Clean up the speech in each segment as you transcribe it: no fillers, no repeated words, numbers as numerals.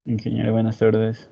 Ingeniero, buenas tardes.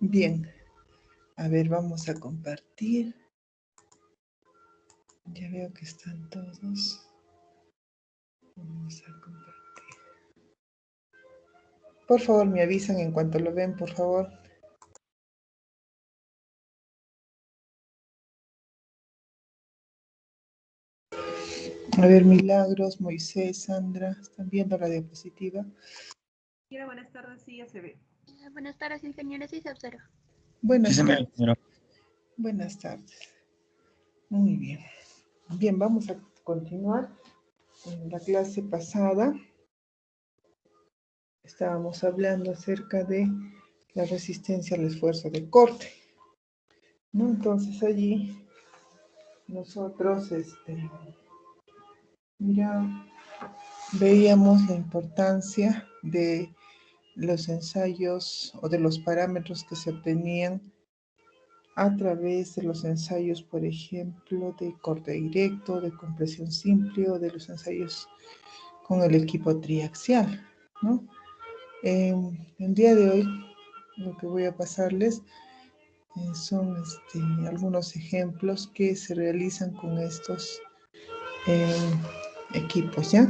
Bien, a ver, vamos a compartir. Ya veo que están todos. Vamos a compartir. Por favor, me avisan en cuanto lo ven, por favor. A ver, Milagros, Moisés, Sandra, ¿están viendo la diapositiva? Buenas tardes, sí, ya se ve. Buenas tardes, ingeniero, sí se observa. Buenas Sí, tardes. ingeniero. Buenas tardes. Muy bien. Bien, vamos a continuar. En la clase pasada estábamos hablando acerca de la resistencia al esfuerzo de corte, ¿no? Entonces allí nosotros, mira, veíamos la importancia de los ensayos o de los parámetros que se obtenían a través de los ensayos, por ejemplo, de corte directo, de compresión simple o de los ensayos con el equipo triaxial, ¿no? El día de hoy lo que voy a pasarles son algunos ejemplos que se realizan con estos equipos, ¿ya?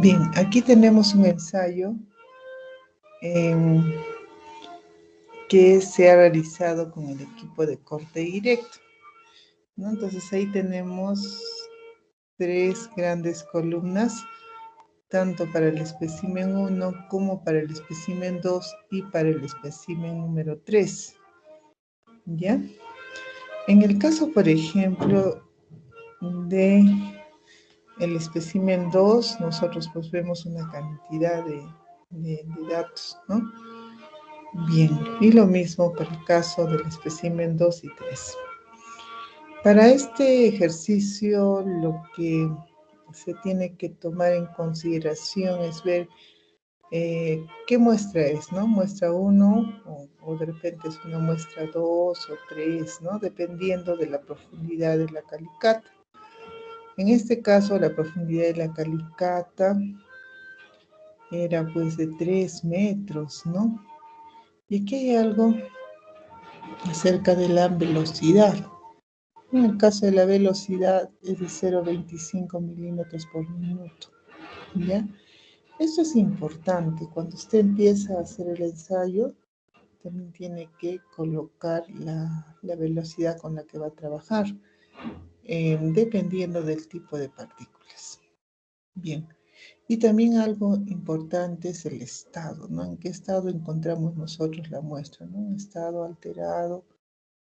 Bien, aquí tenemos un ensayo que se ha realizado con el equipo de corte directo, ¿no? Entonces ahí tenemos 3 grandes columnas, tanto para el espécimen 1 como para el espécimen 2 y para el espécimen número 3, ¿ya? En el caso, por ejemplo, de el espécimen 2, nosotros pues vemos una cantidad de datos, ¿no? Bien, y lo mismo para el caso del espécimen 2 y 3. Para este ejercicio lo que se tiene que tomar en consideración es ver qué muestra es, ¿no? Muestra 1 o de repente es una muestra 2 o 3, ¿no? Dependiendo de la profundidad de la calicata. En este caso la profundidad de la calicata era pues de 3 metros, ¿no? Y aquí hay algo acerca de la velocidad. En el caso de la velocidad es de 0,25 milímetros por minuto, ¿ya? Esto es importante. Cuando usted empieza a hacer el ensayo, también tiene que colocar la velocidad con la que va a trabajar, dependiendo del tipo de partículas. Bien. Y también algo importante es el estado, ¿no? ¿En qué estado encontramos nosotros la muestra, ¿no? Un estado alterado,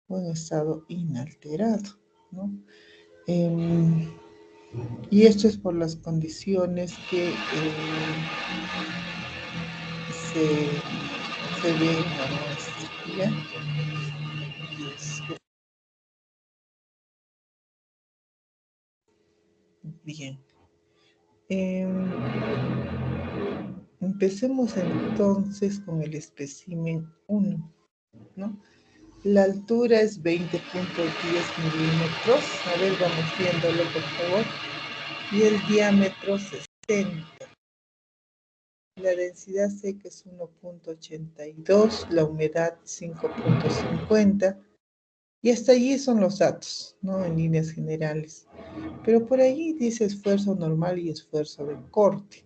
o en estado inalterado, ¿no? Y esto es por las condiciones que se ve en la muestra, ¿ya? Bien. Empecemos entonces con el espécimen 1, ¿no? La altura es 20.10 milímetros. A ver, vamos viéndolo, por favor. Y el diámetro 60. La densidad seca es 1.82, la humedad 5.50. Y hasta allí son los datos, ¿no? En líneas generales. Pero por allí dice esfuerzo normal y esfuerzo de corte.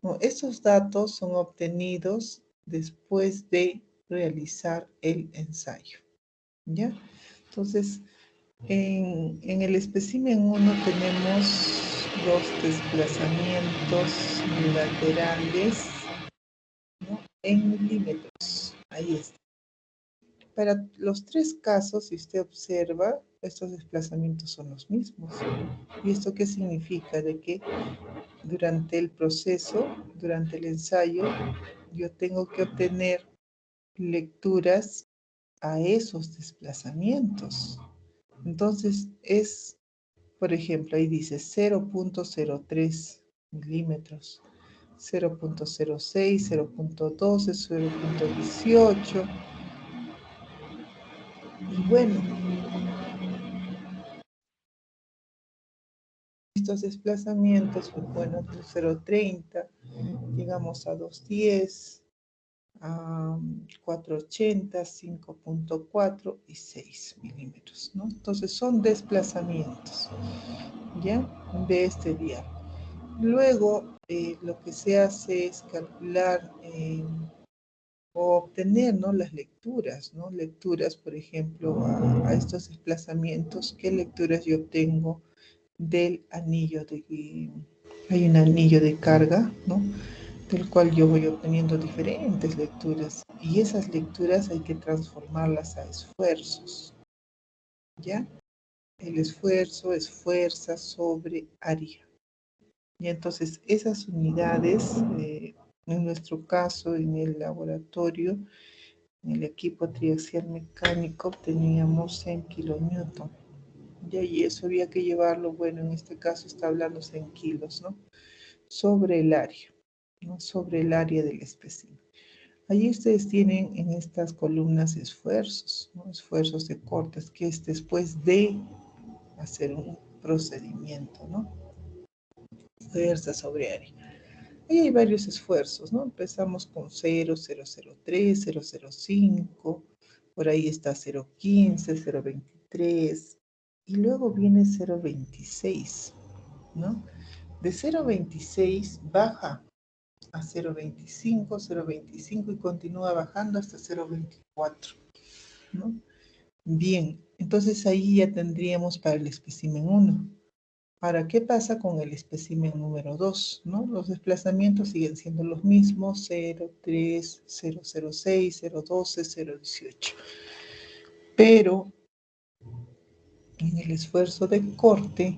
¿No? Estos datos son obtenidos después de realizar el ensayo, ¿ya? Entonces, en el espécimen 1 tenemos dos desplazamientos laterales, ¿no? En milímetros. Ahí está. Para los tres casos, si usted observa, estos desplazamientos son los mismos. ¿Y esto qué significa? De que durante el proceso, durante el ensayo, yo tengo que obtener lecturas a esos desplazamientos. Entonces es, por ejemplo, ahí dice 0.03 milímetros, 0.06, 0.12, 0.18. Y bueno, estos desplazamientos, pues bueno, 0.30, llegamos a 2.10, a 4.80, 5.4 y 6 milímetros, ¿no? Entonces son desplazamientos, ¿ya? De este diálogo. Luego, lo que se hace es calcular o obtener, ¿no? Las lecturas, ¿no? Lecturas, por ejemplo, a estos desplazamientos. ¿Qué lecturas yo obtengo del anillo hay un anillo de carga, ¿no? Del cual yo voy obteniendo diferentes lecturas, y esas lecturas hay que transformarlas a esfuerzos, ¿ya? El esfuerzo es fuerza sobre área. Y entonces esas unidades, en nuestro caso, en el laboratorio, en el equipo triaxial mecánico, obteníamos en kilonewton. Y eso había que llevarlo, bueno, en este caso está hablándose en kilos, ¿no? Sobre el área, ¿no? Sobre el área del espécimen. Allí ustedes tienen en estas columnas esfuerzos, ¿no? Esfuerzos de cortes, que es después de hacer un procedimiento, ¿no? Fuerza sobre área. Ahí hay varios esfuerzos, ¿no? Empezamos con 0, 003, 005, por ahí está 015, 023, y luego viene 026, ¿no? De 026 baja a 0.25, 0.25 y continúa bajando hasta 0.24, ¿no? Bien, entonces ahí ya tendríamos para el espécimen 1. Ahora, ¿qué pasa con el espécimen número 2? ¿No? Los desplazamientos siguen siendo los mismos, 0.3, 0.06, 0.12, 0.18. Pero en el esfuerzo de corte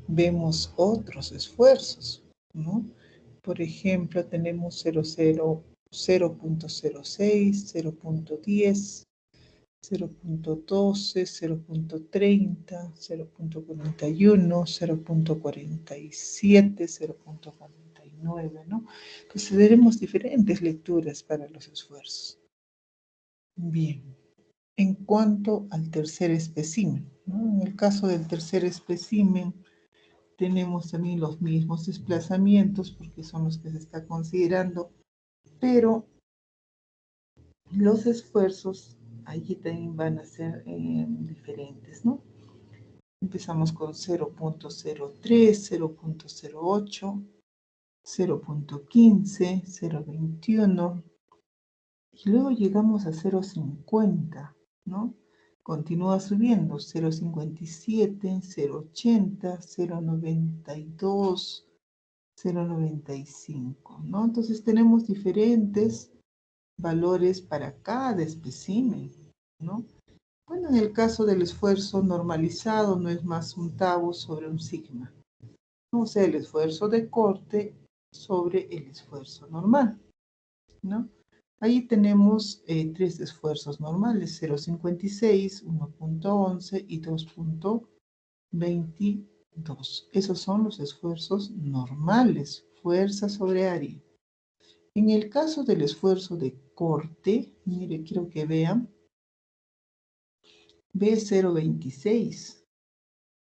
vemos otros esfuerzos, ¿no? Por ejemplo, tenemos 0.06, 0.10, 0.12, 0.30, 0.41, 0.47, 0.49, ¿no? Entonces veremos diferentes lecturas para los esfuerzos. Bien, en cuanto al tercer espécimen, ¿no? En el caso del tercer espécimen, tenemos también los mismos desplazamientos porque son los que se está considerando, pero los esfuerzos allí también van a ser diferentes, ¿no? Empezamos con 0.03, 0.08, 0.15, 0.21 y luego llegamos a 0.50, ¿no? Continúa subiendo, 0.57, 0.80, 0.92, 0.95, ¿no? Entonces tenemos diferentes valores para cada espécimen, ¿no? Bueno, en el caso del esfuerzo normalizado no es más un tau sobre un sigma. O sea, el esfuerzo de corte sobre el esfuerzo normal, ¿no? Ahí tenemos tres esfuerzos normales, 0,56, 1,11 y 2,22. Esos son los esfuerzos normales, fuerza sobre área. En el caso del esfuerzo de corte, mire, quiero que vean, B0,26,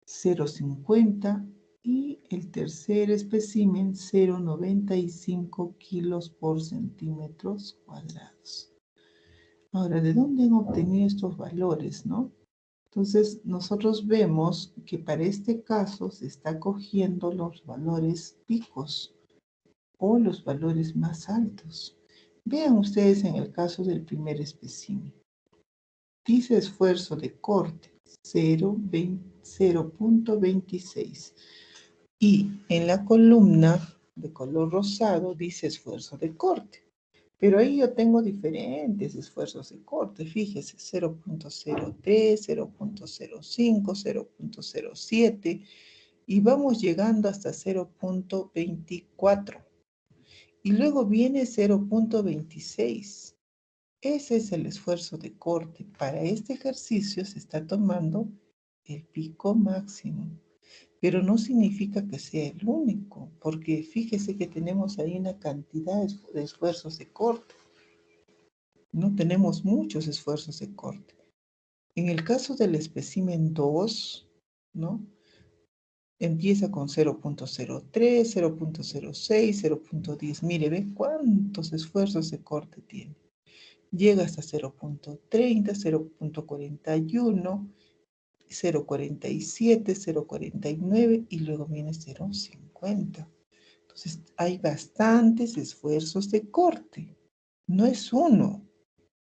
0,50 y el tercer espécimen 0,95 kilos por centímetros cuadrados. Ahora, ¿de dónde han obtenido estos valores, no? Entonces, nosotros vemos que para este caso se está cogiendo los valores picos o los valores más altos. Vean ustedes en el caso del primer espécimen. Dice esfuerzo de corte 0,26 y en la columna de color rosado dice esfuerzo de corte. Pero ahí yo tengo diferentes esfuerzos de corte, fíjese, 0,03, 0,05, 0,07 y vamos llegando hasta 0,24. Y luego viene 0,26. Ese es el esfuerzo de corte. Para este ejercicio se está tomando el pico máximo, pero no significa que sea el único, porque fíjese que tenemos ahí una cantidad de esfuerzos de corte. No tenemos muchos esfuerzos de corte. En el caso del espécimen 2, ¿no? Empieza con 0,03, 0,06, 0,10. Mire, ve cuántos esfuerzos de corte tiene. Llega hasta 0,30, 0,41, 0,47, 0,49 y luego viene 0,50. Entonces, hay bastantes esfuerzos de corte. No es uno,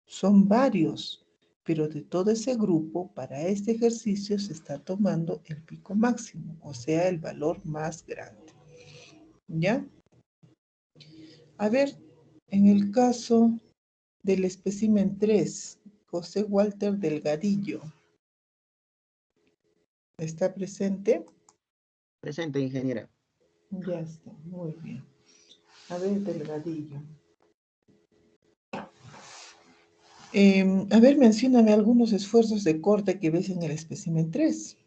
son varios, pero de todo ese grupo, para este ejercicio se está tomando el pico máximo, o sea, el valor más grande. ¿Ya? A ver, en el caso del espécimen 3, José Walter Delgadillo, ¿está presente? Presente, ingeniera. Ya está, muy bien. A ver, Delgadillo. A ver, mencióname algunos esfuerzos de corte que ves en el espécimen 3.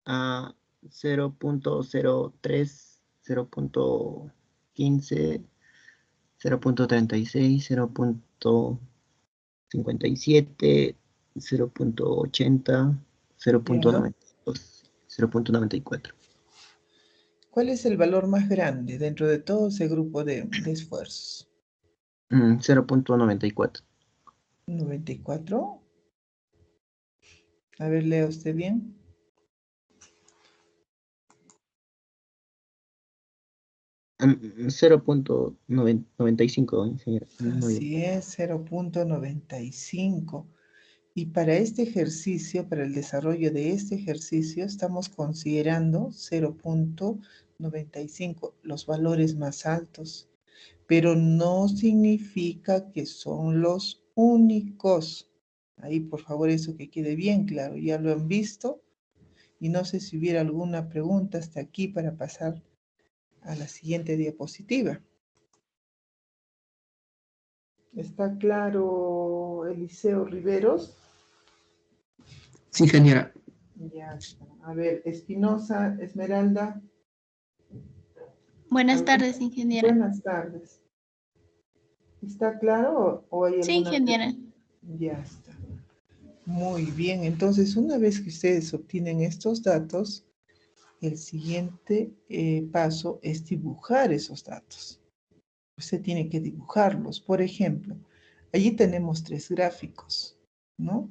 A 0,03, 0,15, 0,36, 0,57, 0,80, Ya. 0,92, 0,94. ¿Cuál es el valor más grande dentro de todo ese grupo de esfuerzos? 0,94. 94. A ver, lea usted bien. 0,95, ingeniera. Muy bien. Así es, 0,95. Y para este ejercicio, para el desarrollo de este ejercicio, estamos considerando 0,95, los valores más altos. Pero no significa que son los únicos. Ahí, por favor, eso que quede bien claro. Ya lo han visto. Y no sé si hubiera alguna pregunta hasta aquí para pasar a la siguiente diapositiva. ¿Está claro, Eliseo Riveros? Sí, ingeniera. Ya está. A ver, Espinosa, Esmeralda. Buenas tardes, ingeniera. Buenas tardes. ¿Está claro o hay Sí, alguna ingeniera. pregunta? Ya está. Muy bien. Entonces, una vez que ustedes obtienen estos datos, el siguiente paso es dibujar esos datos. Usted tiene que dibujarlos. Por ejemplo, allí tenemos tres gráficos, ¿no?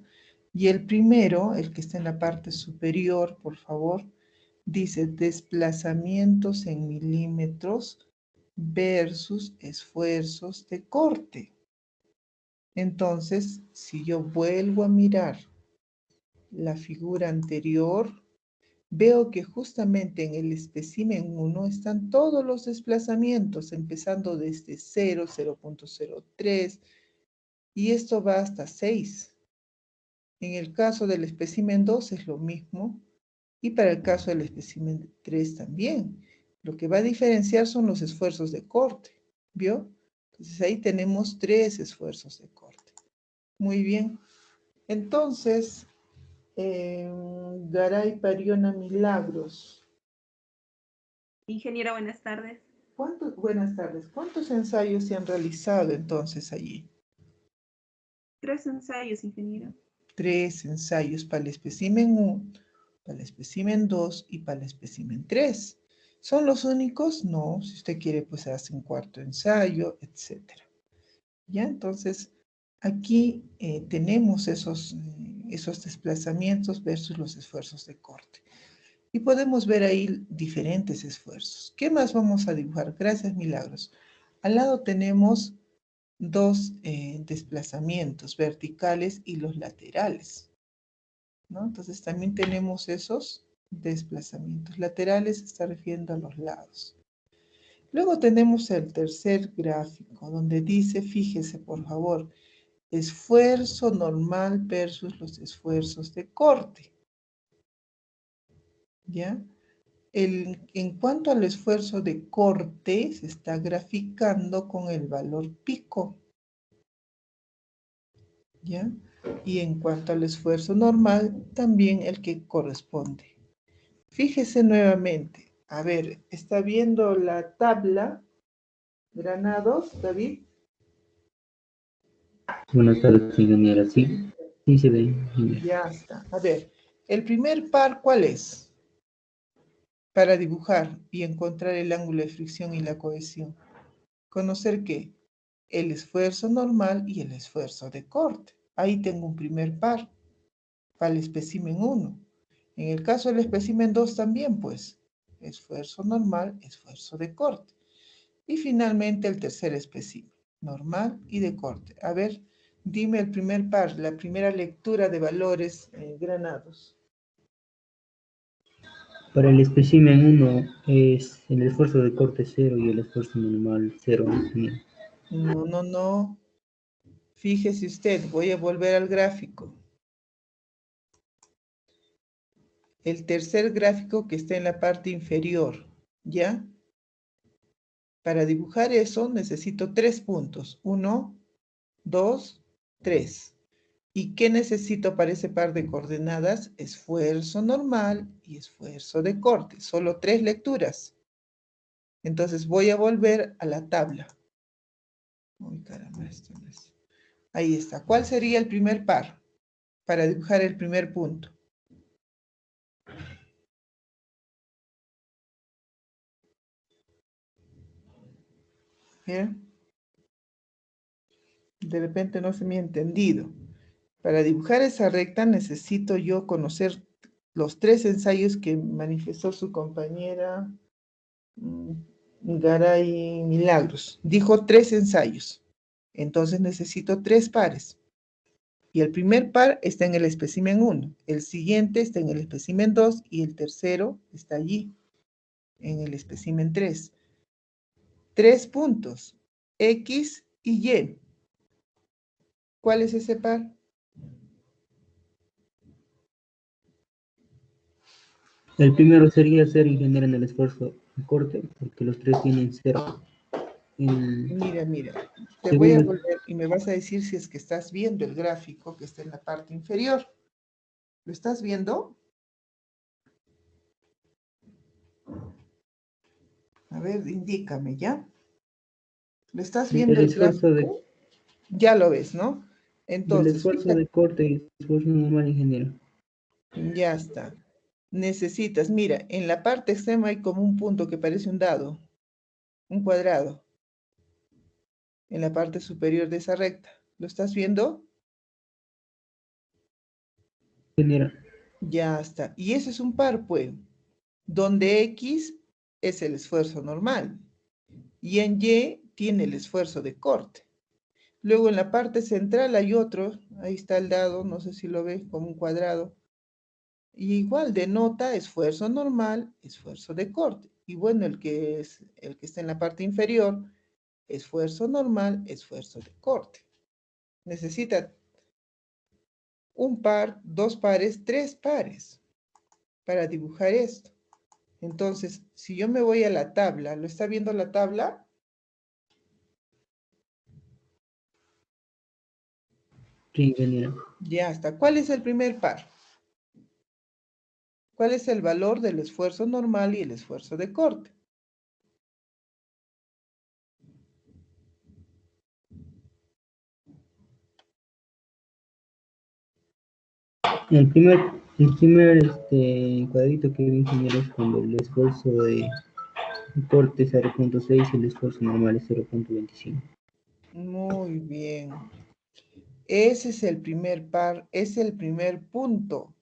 Y el primero, el que está en la parte superior, por favor, dice desplazamientos en milímetros versus esfuerzos de corte. Entonces, si yo vuelvo a mirar la figura anterior, veo que justamente en el espécimen 1 están todos los desplazamientos, empezando desde 0, 0.03, y esto va hasta 6. En el caso del espécimen 2 es lo mismo, y para el caso del espécimen 3 también. Lo que va a diferenciar son los esfuerzos de corte, ¿vio? Entonces ahí tenemos 3 esfuerzos de corte. Muy bien. Entonces, Garay Pariona Milagros. Ingeniera, buenas tardes. Buenas tardes. ¿Cuántos ensayos se han realizado entonces allí? 3 ensayos, ingeniera. 3 ensayos para el espécimen 1, para el espécimen 2 y para el espécimen 3. ¿Son los únicos? No. Si usted quiere, pues hace un cuarto ensayo, etc. ¿Ya? Entonces, aquí tenemos esos desplazamientos versus los esfuerzos de corte. Y podemos ver ahí diferentes esfuerzos. ¿Qué más vamos a dibujar? Gracias, Milagros. Al lado tenemos 2 desplazamientos verticales y los laterales, ¿no? Entonces también tenemos esos desplazamientos laterales, se está refiriendo a los lados. Luego tenemos el tercer gráfico, donde dice, fíjese por favor, esfuerzo normal versus los esfuerzos de corte. ¿Ya? En cuanto al esfuerzo de corte, se está graficando con el valor pico. ¿Ya? Y en cuanto al esfuerzo normal, también el que corresponde. Fíjese nuevamente. A ver, ¿está viendo la tabla? Granados, David. Buenas tardes, ingeniera. Sí, sí se ve. Ya está. A ver, el primer par, ¿cuál es? Para dibujar y encontrar el ángulo de fricción y la cohesión. ¿Conocer qué? El esfuerzo normal y el esfuerzo de corte. Ahí tengo un primer par para el espécimen 1. En el caso del espécimen 2 también, pues, esfuerzo normal, esfuerzo de corte. Y finalmente el tercer espécimen, normal y de corte. A ver, dime el primer par, la primera lectura de valores Granados. Para el espécimen 1 es el esfuerzo de corte 0 y el esfuerzo normal 0. No. Fíjese usted, voy a volver al gráfico. El tercer gráfico que está en la parte inferior, ¿ya? Para dibujar eso necesito 3 puntos. 1, 2, 3. ¿Y qué necesito para ese par de coordenadas? Esfuerzo normal y esfuerzo de corte. Solo 3 lecturas. Entonces voy a volver a la tabla. Uy, caramba, esto no es. Ahí está. ¿Cuál sería el primer par para dibujar el primer punto? ¿Bien? De repente no se me ha entendido. Para dibujar esa recta necesito yo conocer los 3 ensayos que manifestó su compañera Garay Milagros. Dijo 3 ensayos. Entonces necesito 3 pares. Y el primer par está en el espécimen 1. El siguiente está en el espécimen 2 y el tercero está allí, en el espécimen 3. 3 puntos, X y Y. ¿Cuál es ese par? El primero sería 0 y generan el esfuerzo de corte, porque los 3 tienen 0. Mira, te voy a Segundo, volver y me vas a decir si es que estás viendo el gráfico que está en la parte inferior. ¿Lo estás viendo? A ver, indícame, ¿ya? ¿Lo estás viendo el el esfuerzo gráfico? Ya lo ves, ¿no? del Entonces, esfuerzo fíjate, de corte y el esfuerzo normal en general. ya está. Necesitas, mira, en la parte extrema hay como un punto que parece un dado, un cuadrado, en la parte superior de esa recta. ¿Lo estás viendo? General. Ya está. Y ese es un par, pues, donde X es el esfuerzo normal y en Y tiene el esfuerzo de corte. Luego en la parte central hay otro, ahí está el dado, no sé si lo ves como un cuadrado. Y igual denota esfuerzo normal, esfuerzo de corte. Y bueno, el que está en la parte inferior, esfuerzo normal, esfuerzo de corte. Necesita un par, dos pares, tres pares para dibujar esto. Entonces, si yo me voy a la tabla, ¿lo está viendo la tabla? Sí, ingeniera. Ya está. ¿Cuál es el primer par? ¿Cuál es el valor del esfuerzo normal y el esfuerzo de corte? El primer cuadrito que vi, ingeniero, es cuando el esfuerzo de corte es 0.6 y el esfuerzo normal es 0.25. Muy bien. Ese es el primer par, es el primer punto.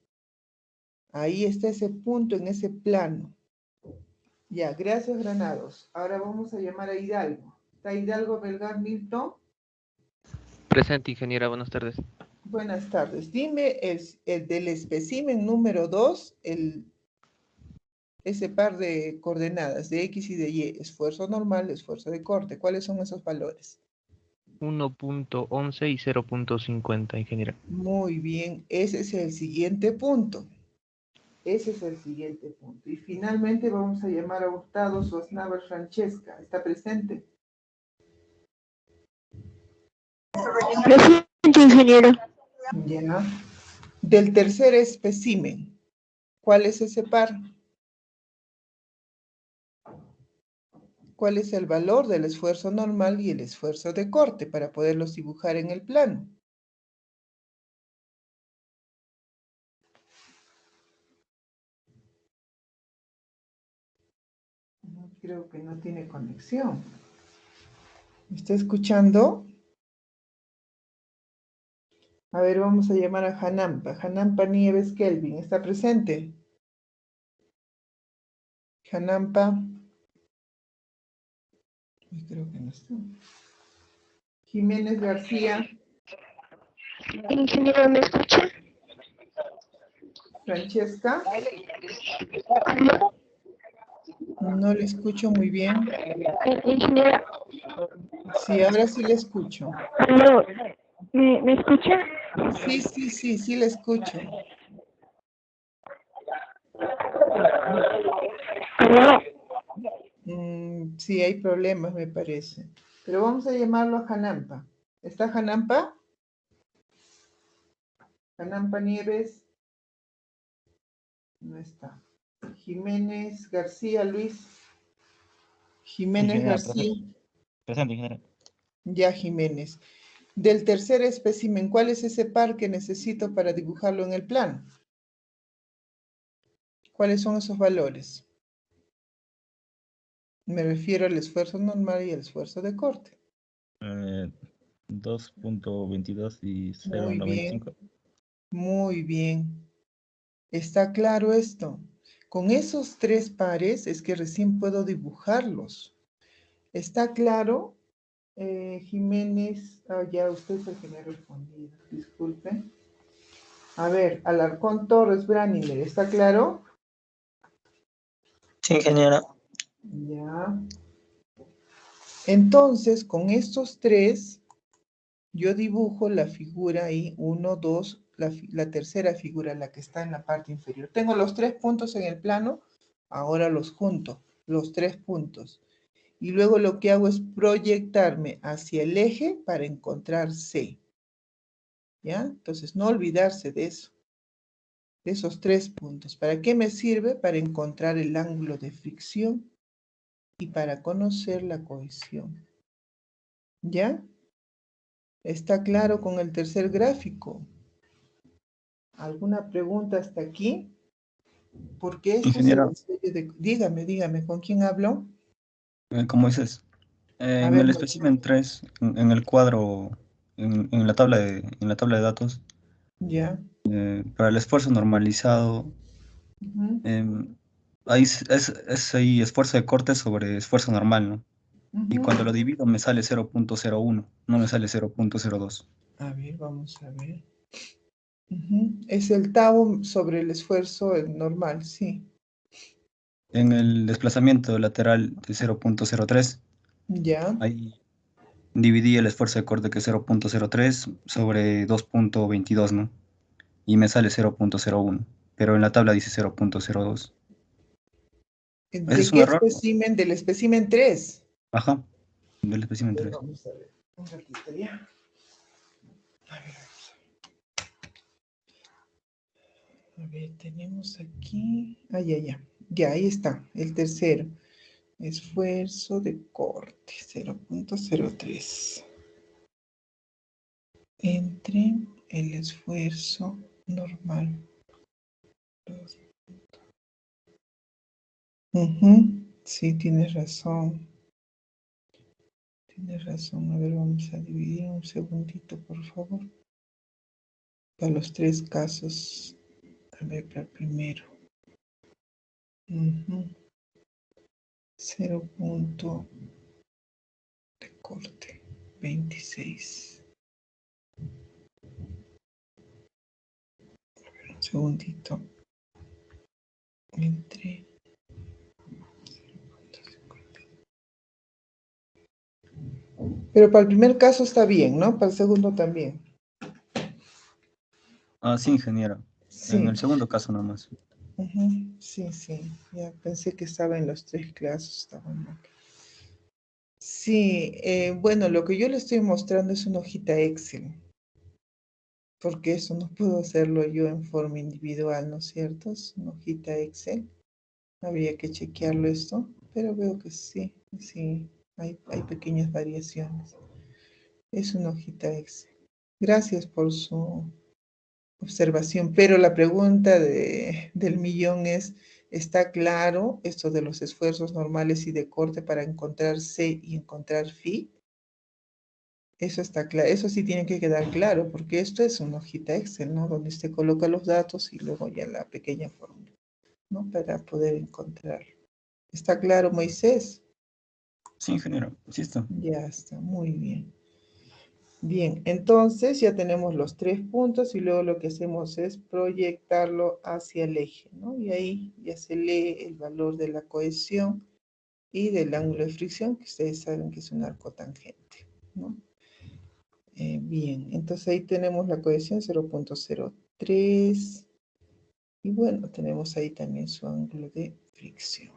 Ahí está ese punto en ese plano. Ya, gracias, Granados. Ahora vamos a llamar a Hidalgo. ¿Está Hidalgo Belgar Milton? Presente, ingeniera, buenas tardes. Buenas tardes. Dime el del espécimen número 2, ese par de coordenadas de X y de Y, esfuerzo normal, esfuerzo de corte. ¿Cuáles son esos valores? 1.11 y 0.50, ingeniera. Muy bien, ese es el siguiente punto. Ese es el siguiente punto. Y finalmente vamos a llamar a Hurtado Sosnaber Francesca. ¿Está presente? Presente, ingeniero. Ya. Del tercer espécimen, ¿cuál es ese par? ¿Cuál es el valor del esfuerzo normal y el esfuerzo de corte para poderlos dibujar en el plano? No, creo que no tiene conexión. ¿Me está escuchando? A ver, vamos a llamar a Hanampa. Hanampa Nieves Kelvin, ¿está presente? Hanampa. Creo que no está. Jiménez García. Ingeniero, ¿me escucha? Francesca. No le escucho muy bien. Ingeniero, Sí, ahora sí le escucho. ¿aló? ¿Me escucha? Sí le escucho. ¿Aló? Sí, hay problemas, me parece. Pero vamos a llamarlo a Hanampa. ¿Está Hanampa? Hanampa Nieves. No está. Jiménez García, Luis. Jiménez Ingeniera, García. presente, ingeniera. Ya, Jiménez. Del tercer espécimen, ¿cuál es ese par que necesito para dibujarlo en el plano? ¿Cuáles son esos valores? Me refiero al esfuerzo normal y al esfuerzo de corte. 2.22 y Muy bien, 0.95. muy bien. ¿Está claro esto? Con esos tres pares es que recién puedo dibujarlos. ¿Está claro? Jiménez, ya usted es el que me ha respondido, disculpe. A ver, Alarcón Torres Braniler, ¿está claro? Sí, ingeniera. Ya. Entonces, con estos tres, yo dibujo la figura ahí, 1, 2, la tercera figura, la que está en la parte inferior. Tengo los tres puntos en el plano, ahora los junto, los tres puntos. Y luego lo que hago es proyectarme hacia el eje para encontrar C. ¿Ya? Entonces, no olvidarse de eso, de esos tres puntos. ¿Para qué me sirve? Para encontrar el ángulo de fricción y para conocer la cohesión. ¿Ya? ¿Está claro con el tercer gráfico? ¿Alguna pregunta hasta aquí? Porque esto es el Ingeniera, estudio de... Dígame, ¿con quién hablo? como dices, A en ver, el espécimen 3, en el cuadro, en la tabla de datos, ya. para el esfuerzo normalizado, Ujú, ahí es ahí esfuerzo de corte sobre esfuerzo normal, ¿no? Y ujú. cuando lo divido me sale 0.01, no me sale 0.02. A ver, vamos a ver. Es el tau sobre el esfuerzo normal, sí. En el desplazamiento lateral de 0.03, Ya. ahí dividí el esfuerzo de corte que es 0.03 sobre 2.22, ¿no? Y me sale 0.01, pero en la tabla dice 0.02. ¿Ese ¿De es un qué error? espécimen? Del espécimen 3. Ajá, del espécimen 3. Vamos a ver, un ratito ya. A ver, tenemos aquí. Ya. Ya, ahí está, el tercero. Esfuerzo de corte, 0.03. Entre el esfuerzo normal. Sí, tienes razón. Tienes razón. A ver, vamos a dividir un segundito, por favor. Para los tres casos. A ver, para el primero. 0 punto de corte. 26. Un segundito. Entre. Pero para el primer caso está bien, ¿no? Para el segundo también. Ah, sí, ingeniero. En Sí. el segundo caso nomás. Sí. Ya pensé que estaba en los tres casos. Estaba mal. Sí, bueno, lo que yo le estoy mostrando es una hojita Excel, porque eso no puedo hacerlo yo en forma individual, ¿no es cierto? Es una hojita Excel. Habría que chequearlo esto, pero veo que sí, hay pequeñas variaciones. Es una hojita Excel. Gracias por su observación, pero la pregunta del millón es, ¿está claro esto de los esfuerzos normales y de corte para encontrar C y encontrar phi? Eso está claro, eso sí tiene que quedar claro, porque esto es una hojita Excel, ¿no? Donde usted coloca los datos y luego ya la pequeña fórmula, ¿no? Para poder encontrarlo. ¿Está claro, Moisés? Sí, ingeniero, sí está. Ya está, muy bien. Bien, entonces ya tenemos los tres puntos y luego lo que hacemos es proyectarlo hacia el eje, ¿no? Y ahí ya se lee el valor de la cohesión y del ángulo de fricción, que ustedes saben que es un arco tangente, ¿no? Bien, entonces ahí tenemos la cohesión 0.03 y bueno, tenemos ahí también su ángulo de fricción.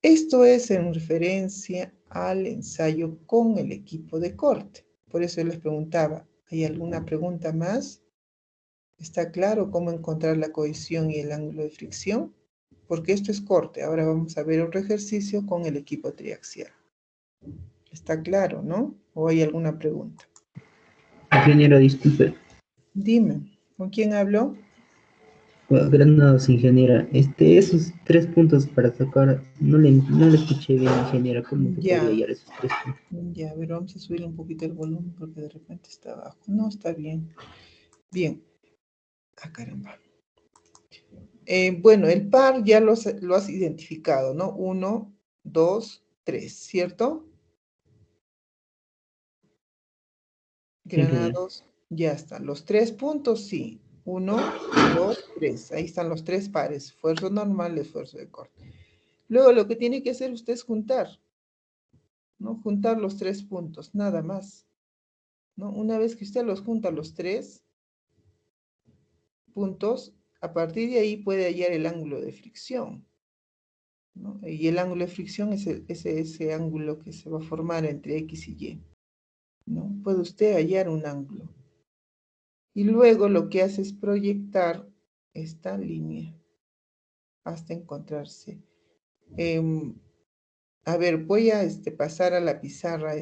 Esto es en referencia al ensayo con el equipo de corte. Por eso les preguntaba, ¿hay alguna pregunta más? ¿Está claro cómo encontrar la cohesión y el ángulo de fricción? Porque esto es corte. Ahora vamos a ver otro ejercicio con el equipo triaxial. ¿Está claro, no? ¿O hay alguna pregunta? Ingeniero, disculpe. Dime, ¿con quién hablo? Granados, ingeniera. Esos 3 puntos para sacar, no le escuché bien, ingeniera. ¿Cómo se podría Ya, hallar esos 3 puntos? ya, a ver, vamos a subir un poquito el volumen porque de repente está abajo. No, está bien. Bien. Ah, caramba. Bueno, el par ya lo has identificado, ¿no? 1, 2, 3, ¿cierto? Sí, ingeniero. Granados, ya están. Los 3 puntos, sí. 1, 2, 3. Ahí están los 3 pares. Esfuerzo normal, esfuerzo de corte. Luego lo que tiene que hacer usted es juntar, ¿no? Juntar los 3 puntos, nada más, ¿no? Una vez que usted los junta los 3 puntos, a partir de ahí puede hallar el ángulo de fricción, ¿no? Y el ángulo de fricción es ese ángulo que se va a formar entre X y Y, ¿no? Puede usted hallar un ángulo. Y luego lo que hace es proyectar esta línea hasta encontrarse. A ver, voy a pasar a la pizarra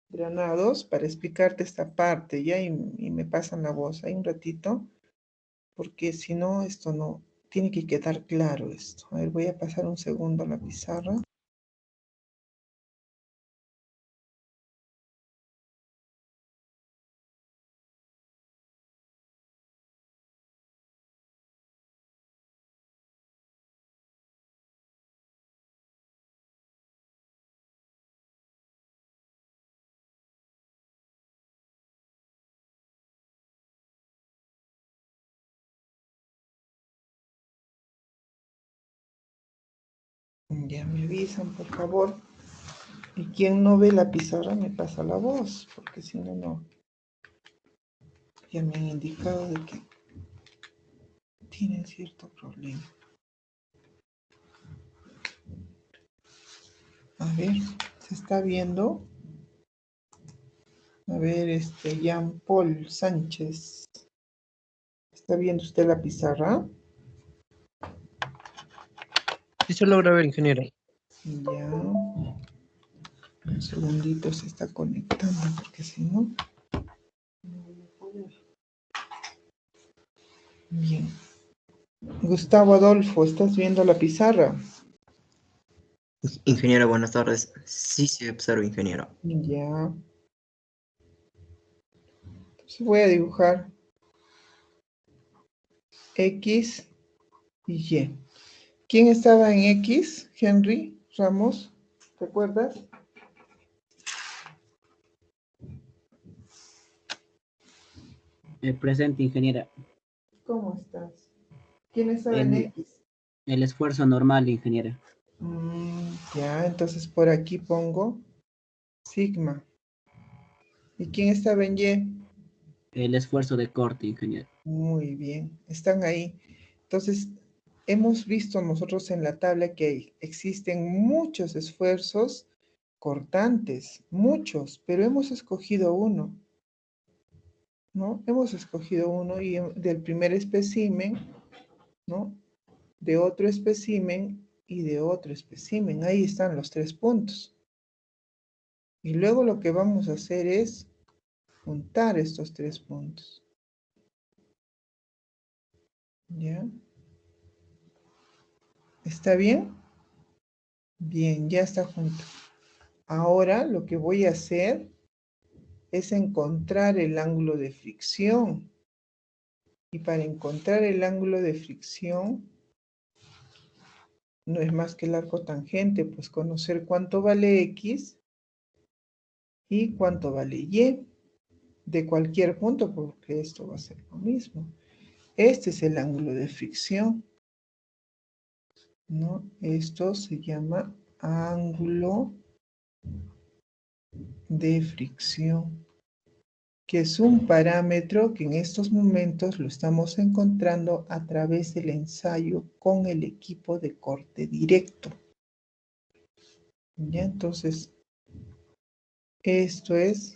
Granados para explicarte esta parte, ¿ya? Y me pasan la voz ahí un ratito, porque si no, esto no, tiene que quedar claro esto. A ver, voy a pasar un segundo a la pizarra. Ya me avisan, por favor. Y quien no ve la pizarra me pasa la voz, porque si no, no. Ya me han indicado de que tienen cierto problema. A ver, ¿se está viendo? A ver, Jean Paul Sánchez. ¿Está viendo usted la pizarra? Sí se logra ver, ingeniera. Ya. Un segundito, se está conectando, porque si no, no voy a poder. Bien. Gustavo Adolfo, ¿estás viendo la pizarra? Ingeniera, buenas tardes. Sí, se observa, ingeniero. Ya. Entonces voy a dibujar X y Y. ¿Quién estaba en X? Henry Ramos, ¿te acuerdas? Presente, ingeniera. ¿Cómo estás? ¿Quién estaba en X? El esfuerzo normal, ingeniera. Ya, entonces por aquí pongo sigma. ¿Y quién estaba en Y? El esfuerzo de corte, ingeniera. Muy bien, están ahí. Entonces, hemos visto nosotros en la tabla que existen muchos esfuerzos cortantes, muchos, pero hemos escogido uno, ¿no? Hemos escogido uno y del primer espécimen, ¿no? De otro espécimen y de otro espécimen. Ahí están los 3 puntos. Y luego lo que vamos a hacer es juntar estos 3 puntos. ¿Ya? ¿Está bien? Bien, ya está junto. Ahora lo que voy a hacer es encontrar el ángulo de fricción. Y para encontrar el ángulo de fricción, no es más que el arco tangente, pues conocer cuánto vale X y cuánto vale Y de cualquier punto, porque esto va a ser lo mismo. Este es el ángulo de fricción, ¿no? Esto se llama ángulo de fricción, que es un parámetro que en estos momentos lo estamos encontrando a través del ensayo con el equipo de corte directo. ¿Ya? Entonces, esto es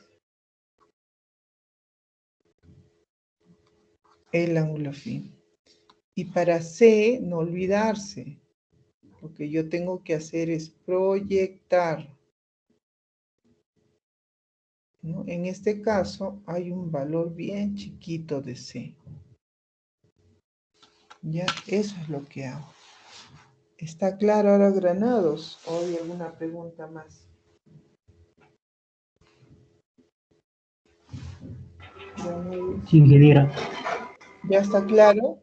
el ángulo fin. Y para C, no olvidarse, lo que yo tengo que hacer es proyectar, ¿no? En este caso, hay un valor bien chiquito de C. ¿Ya? Eso es lo que hago. ¿Está claro ahora, Granados? ¿O hay alguna pregunta más? Sí, ingeniera. ¿Ya está claro?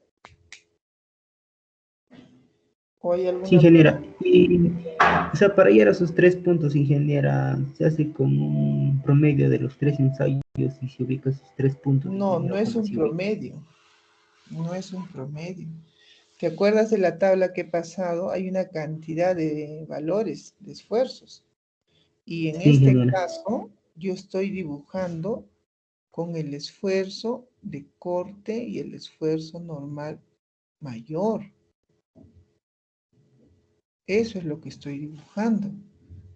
¿O hay alguna Sí, ingeniera. Y, o sea, para llegar a esos 3 puntos, ingeniera, se hace con un promedio de los 3 ensayos y se ubica esos 3 puntos. No, no es un promedio. No es un promedio. ¿Te acuerdas de la tabla que he pasado? Hay una cantidad de valores, de esfuerzos. Y en Sí, este ingeniera. caso, yo estoy dibujando con el esfuerzo de corte y el esfuerzo normal mayor. Eso es lo que estoy dibujando.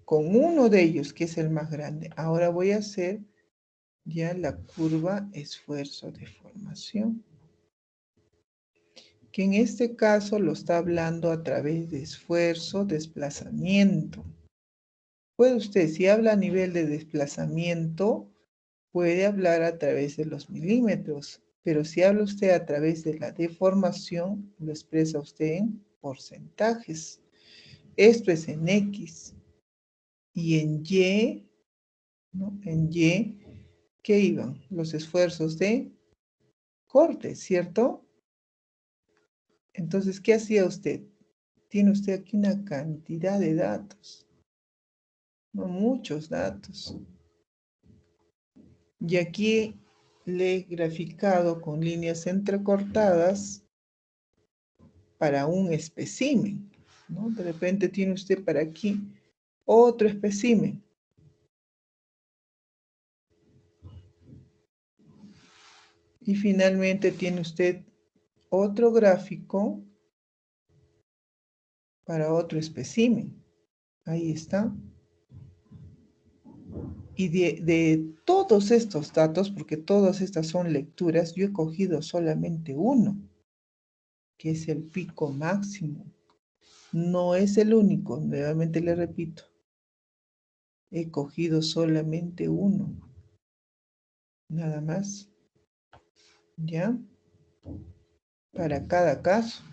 Con uno de ellos, que es el más grande. Ahora voy a hacer ya la curva esfuerzo de formación, que en este caso lo está hablando a través de esfuerzo, desplazamiento. Puede usted, si habla a nivel de desplazamiento, puede hablar a través de los milímetros, pero si habla usted a través de la deformación, lo expresa usted en porcentajes. Esto es en X. Y en Y, ¿no? En Y, ¿qué iban? Los esfuerzos de corte, ¿cierto? Entonces, ¿qué hacía usted? Tiene usted aquí una cantidad de datos, no muchos datos. Y aquí le he graficado con líneas entrecortadas para un espécimen. ¿no? De repente tiene usted para aquí otro espécimen. Y finalmente tiene usted otro gráfico para otro espécimen. Ahí está. Y de todos estos datos, porque todas estas son lecturas, yo he cogido solamente uno, que es el pico máximo. No es el único, nuevamente le repito. He cogido solamente uno. Nada más. ¿Ya? Para cada caso.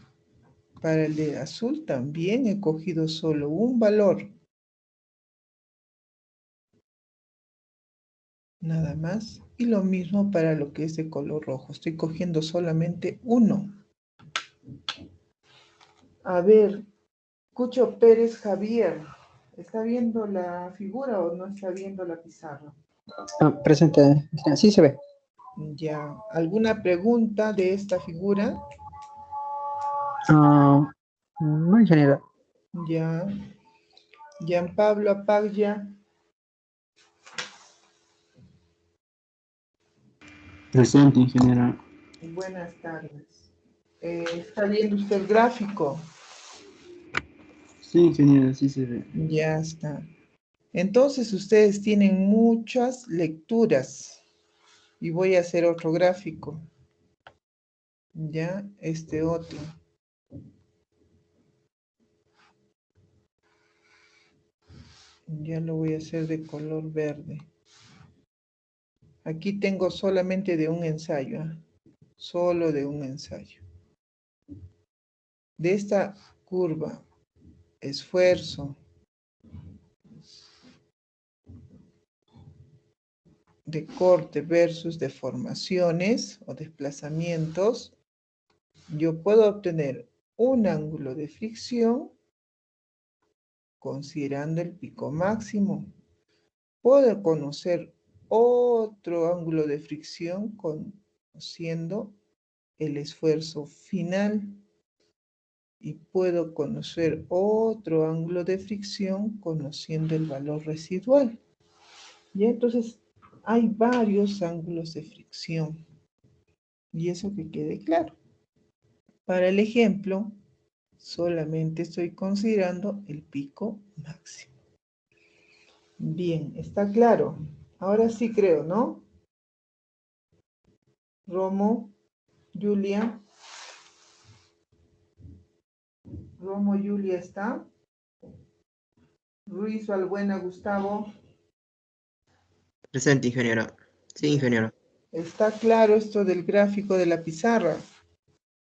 Para el de azul también he cogido solo un valor. Nada más. Y lo mismo para lo que es de color rojo. Estoy cogiendo solamente uno. A ver, Cucho Pérez Javier. ¿Está viendo la figura o no está viendo la pizarra? Presente. Sí se ve. Ya. ¿Alguna pregunta de esta figura? No, ingeniera. Ya. Gian Pablo Apaglia. Presente, ingeniera. Buenas tardes. ¿Está viendo usted el gráfico? Sí, ingeniera, sí se ve. Ya está. Entonces ustedes tienen muchas lecturas. Y voy a hacer otro gráfico. Ya, este otro. Ya lo voy a hacer de color verde. Aquí tengo solamente de un ensayo. Solo de un ensayo. De esta curva, esfuerzo, de corte versus deformaciones o desplazamientos, yo puedo obtener un ángulo de fricción considerando el pico máximo. Puedo conocer otro ángulo de fricción conociendo el esfuerzo final. Y puedo conocer otro ángulo de fricción conociendo el valor residual. Y entonces hay varios ángulos de fricción. Y eso que quede claro. Para el ejemplo, solamente estoy considerando el pico máximo. Bien, está claro. Ahora sí creo, ¿no? Romo, Julia. Romo, Julia está. Ruiz Valbuena, Gustavo. Presente, ingeniero. Sí, ingeniero. ¿Está claro esto del gráfico de la pizarra?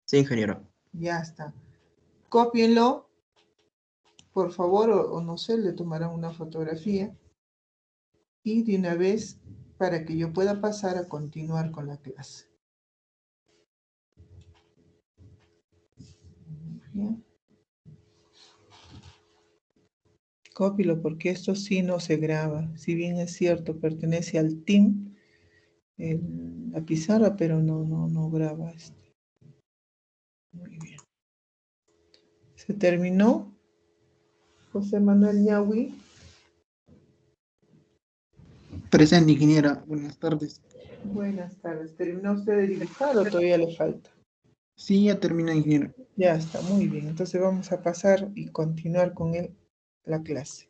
Sí, ingeniero. Ya está. Cópienlo, por favor, o no sé, le tomarán una fotografía. Y de una vez, para que yo pueda pasar a continuar con la clase. Bien. Cópilo, porque esto sí no se graba. Si bien es cierto, pertenece al team, la pizarra, pero no graba esto. Muy bien. ¿Se terminó? José Manuel Ñahui. Presente, ingeniera. Buenas tardes. Buenas tardes. ¿Terminó usted de dibujar o todavía le falta? Sí, ya termina, ingeniera. Ya está, muy bien. Entonces vamos a pasar y continuar con la clase.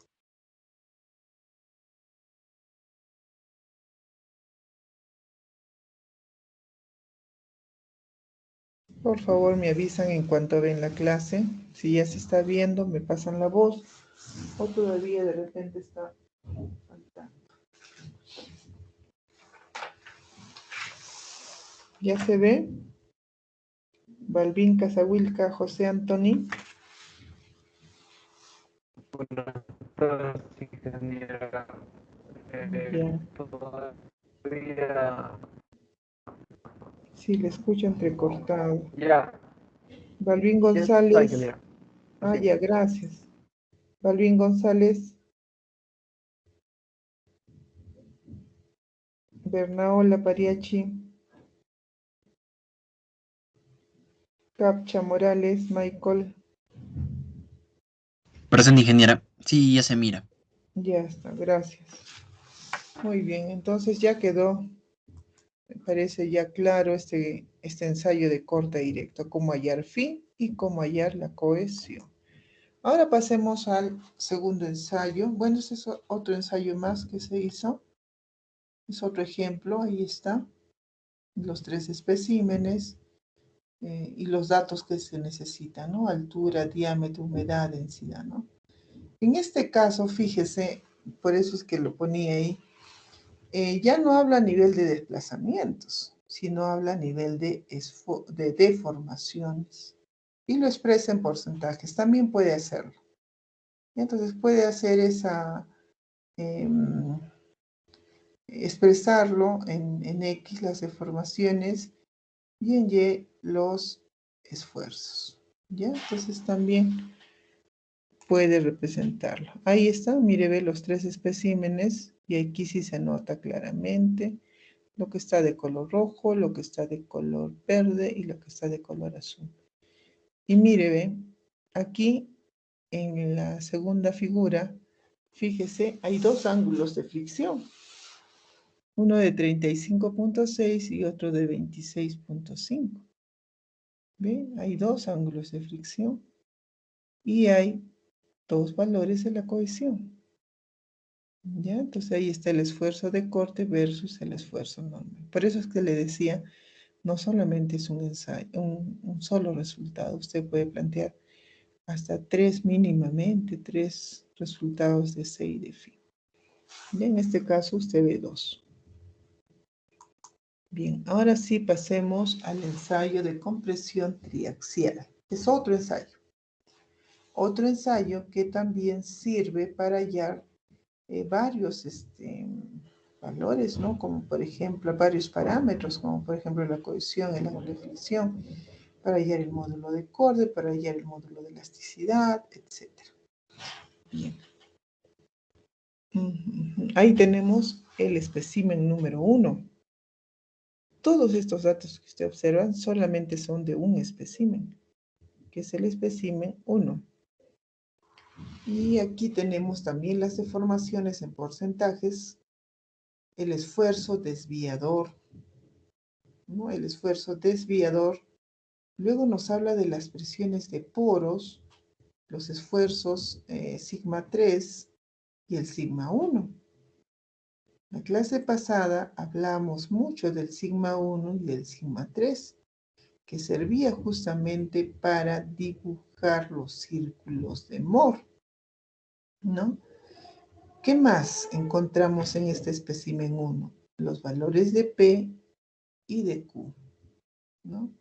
Por favor, me avisan en cuanto ven la clase. Si ya se está viendo, me pasan la voz. O todavía de repente está faltando. ¿Ya se ve? Balbín Casahuilca, José Antoni. Buenas tardes, ingeniera. Ya. Todavía. Sí, le escucho entrecortado. Ya. Balbín Ya está, González. ingeniera. Ah, Sí. ya, gracias. Balbín González. Bernaola Pariachi. Capcha Morales, Michael. Presente, ingeniera. Sí, ya se mira. Ya está, gracias. Muy bien, entonces ya quedó, me parece ya claro este ensayo de corte directo, cómo hallar fin y cómo hallar la cohesión. Ahora pasemos al segundo ensayo. Bueno, este es otro ensayo más que se hizo. Es otro ejemplo, ahí está. Los 3 especímenes y los datos que se necesitan, ¿no? Altura, diámetro, humedad, densidad, ¿no? En este caso, fíjese, por eso es que lo ponía ahí, ya no habla a nivel de desplazamientos, sino habla a nivel de deformaciones. Y lo expresa en porcentajes. También puede hacerlo. Entonces puede hacer esa, expresarlo en X las deformaciones y en Y los esfuerzos. ¿Ya? Entonces también puede representarlo. Ahí está, mire, ve los 3 especímenes y aquí sí se nota claramente lo que está de color rojo, lo que está de color verde y lo que está de color azul. Y mire, ve, aquí en la segunda figura, fíjese, hay 2 ángulos de fricción. Uno de 35.6 y otro de 26.5. ¿Ve? Hay 2 ángulos de fricción y hay 2 valores de la cohesión. ¿Ya? Entonces ahí está el esfuerzo de corte versus el esfuerzo normal. Por eso es que le decía, no solamente es un ensayo, un solo resultado. Usted puede plantear hasta 3 mínimamente, 3 resultados de C y de phi. Y en este caso usted ve 2. Bien, ahora sí pasemos al ensayo de compresión triaxial. Es otro ensayo. Otro ensayo que también sirve para hallar varios valores, ¿no? Como por ejemplo, varios parámetros, como por ejemplo la cohesión, el ángulo de fricción, para hallar el módulo de corte, para hallar el módulo de elasticidad, etc. Bien. Ahí tenemos el espécimen número 1. Todos estos datos que usted observa solamente son de un espécimen, que es el espécimen 1. Y aquí tenemos también las deformaciones en porcentajes, el esfuerzo desviador, ¿no? El esfuerzo desviador. Luego nos habla de las presiones de poros, los esfuerzos sigma 3 y el sigma 1. La clase pasada hablamos mucho del sigma 1 y del sigma 3, que servía justamente para dibujar los círculos de Mohr, ¿no? ¿Qué más encontramos en este espécimen 1? Los valores de P y de Q, ¿no?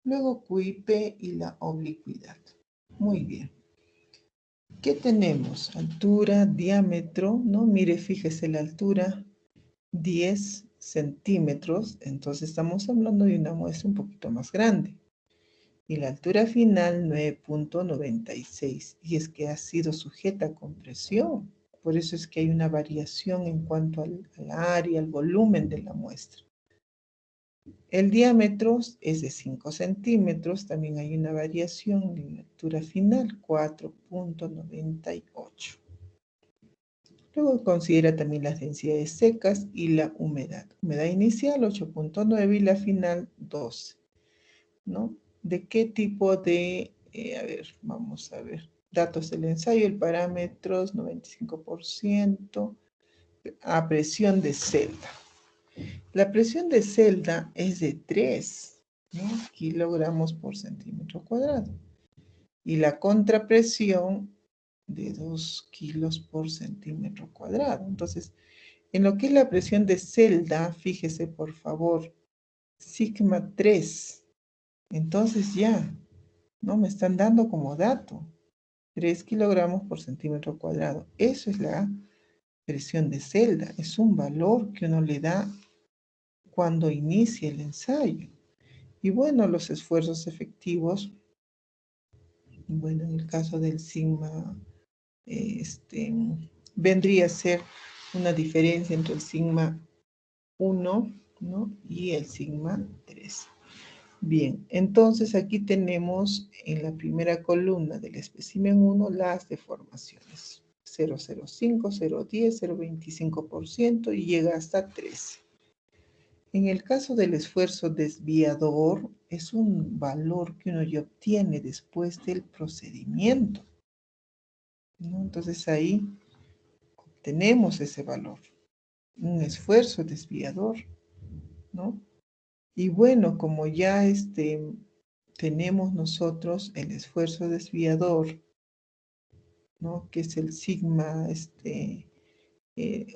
Luego Q y P y la oblicuidad. Muy bien. ¿Qué tenemos? Altura, diámetro, ¿no? Mire, fíjese la altura, 10 centímetros. Entonces estamos hablando de una muestra un poquito más grande. Y la altura final, 9.96. Y es que ha sido sujeta a compresión. Por eso es que hay una variación en cuanto al área, al volumen de la muestra. El diámetro es de 5 centímetros, también hay una variación en la altura final, 4.98. Luego considera también las densidades secas y la humedad. Humedad inicial 8.9 y la final 12, ¿no? ¿De qué tipo de, vamos a ver, datos del ensayo, el parámetro 95%, a presión de celda. La presión de celda es de 3, ¿no? kilogramos por centímetro cuadrado. Y la contrapresión de 2 kilos por centímetro cuadrado. Entonces, en lo que es la presión de celda, fíjese por favor, sigma 3. Entonces ya, ¿no? Me están dando como dato 3 kilogramos por centímetro cuadrado. Eso es la presión de celda. Es un valor que uno le da cuando inicia el ensayo. Y bueno, los esfuerzos efectivos, bueno, en el caso del sigma, vendría a ser una diferencia entre el sigma 1, ¿no? y el sigma 3. Bien, entonces aquí tenemos en la primera columna del espécimen 1 las deformaciones. 0,05, 0,10, 0,25% y llega hasta 13. En el caso del esfuerzo desviador, es un valor que uno ya obtiene después del procedimiento, ¿no? Entonces ahí obtenemos ese valor, un esfuerzo desviador, ¿no? Y bueno, como ya tenemos nosotros el esfuerzo desviador, ¿no? Que es el sigma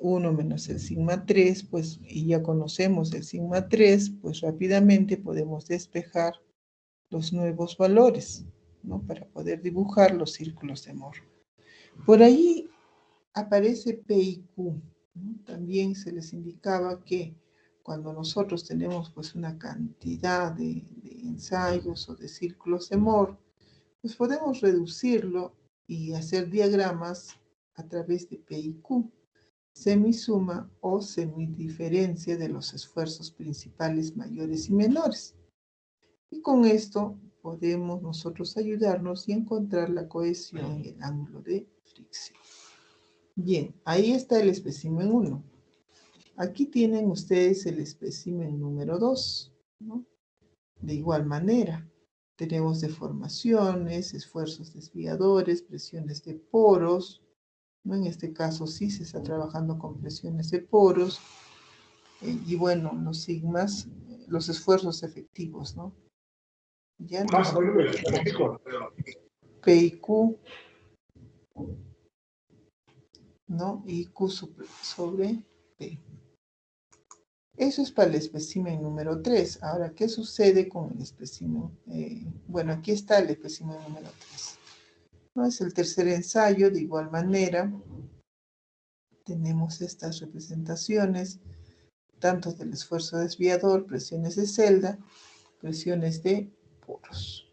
1 menos el sigma 3, pues, y ya conocemos el sigma 3, pues rápidamente podemos despejar los nuevos valores, ¿no? Para poder dibujar los círculos de Moore. Por ahí aparece P y Q, ¿no? También se les indicaba que cuando nosotros tenemos pues una cantidad de ensayos o de círculos de Moore, pues podemos reducirlo y hacer diagramas a través de P y Q, semisuma o semidiferencia de los esfuerzos principales mayores y menores. Y con esto podemos nosotros ayudarnos y encontrar la cohesión en el ángulo de fricción. Bien, ahí está el espécimen 1. Aquí tienen ustedes el espécimen número 2, ¿no? De igual manera, tenemos deformaciones, esfuerzos desviadores, presiones de poros, ¿no? En este caso sí se está trabajando con presiones de poros, y bueno, los sigmas, los esfuerzos efectivos, ¿no? Ya entonces, P y Q, ¿no? Y Q sobre P. Eso es para el espécimen número 3. Ahora, ¿qué sucede con el espécimen? Bueno, aquí está el espécimen número 3. ¿No? Es el tercer ensayo, de igual manera. Tenemos estas representaciones, tanto del esfuerzo desviador, presiones de celda, presiones de poros.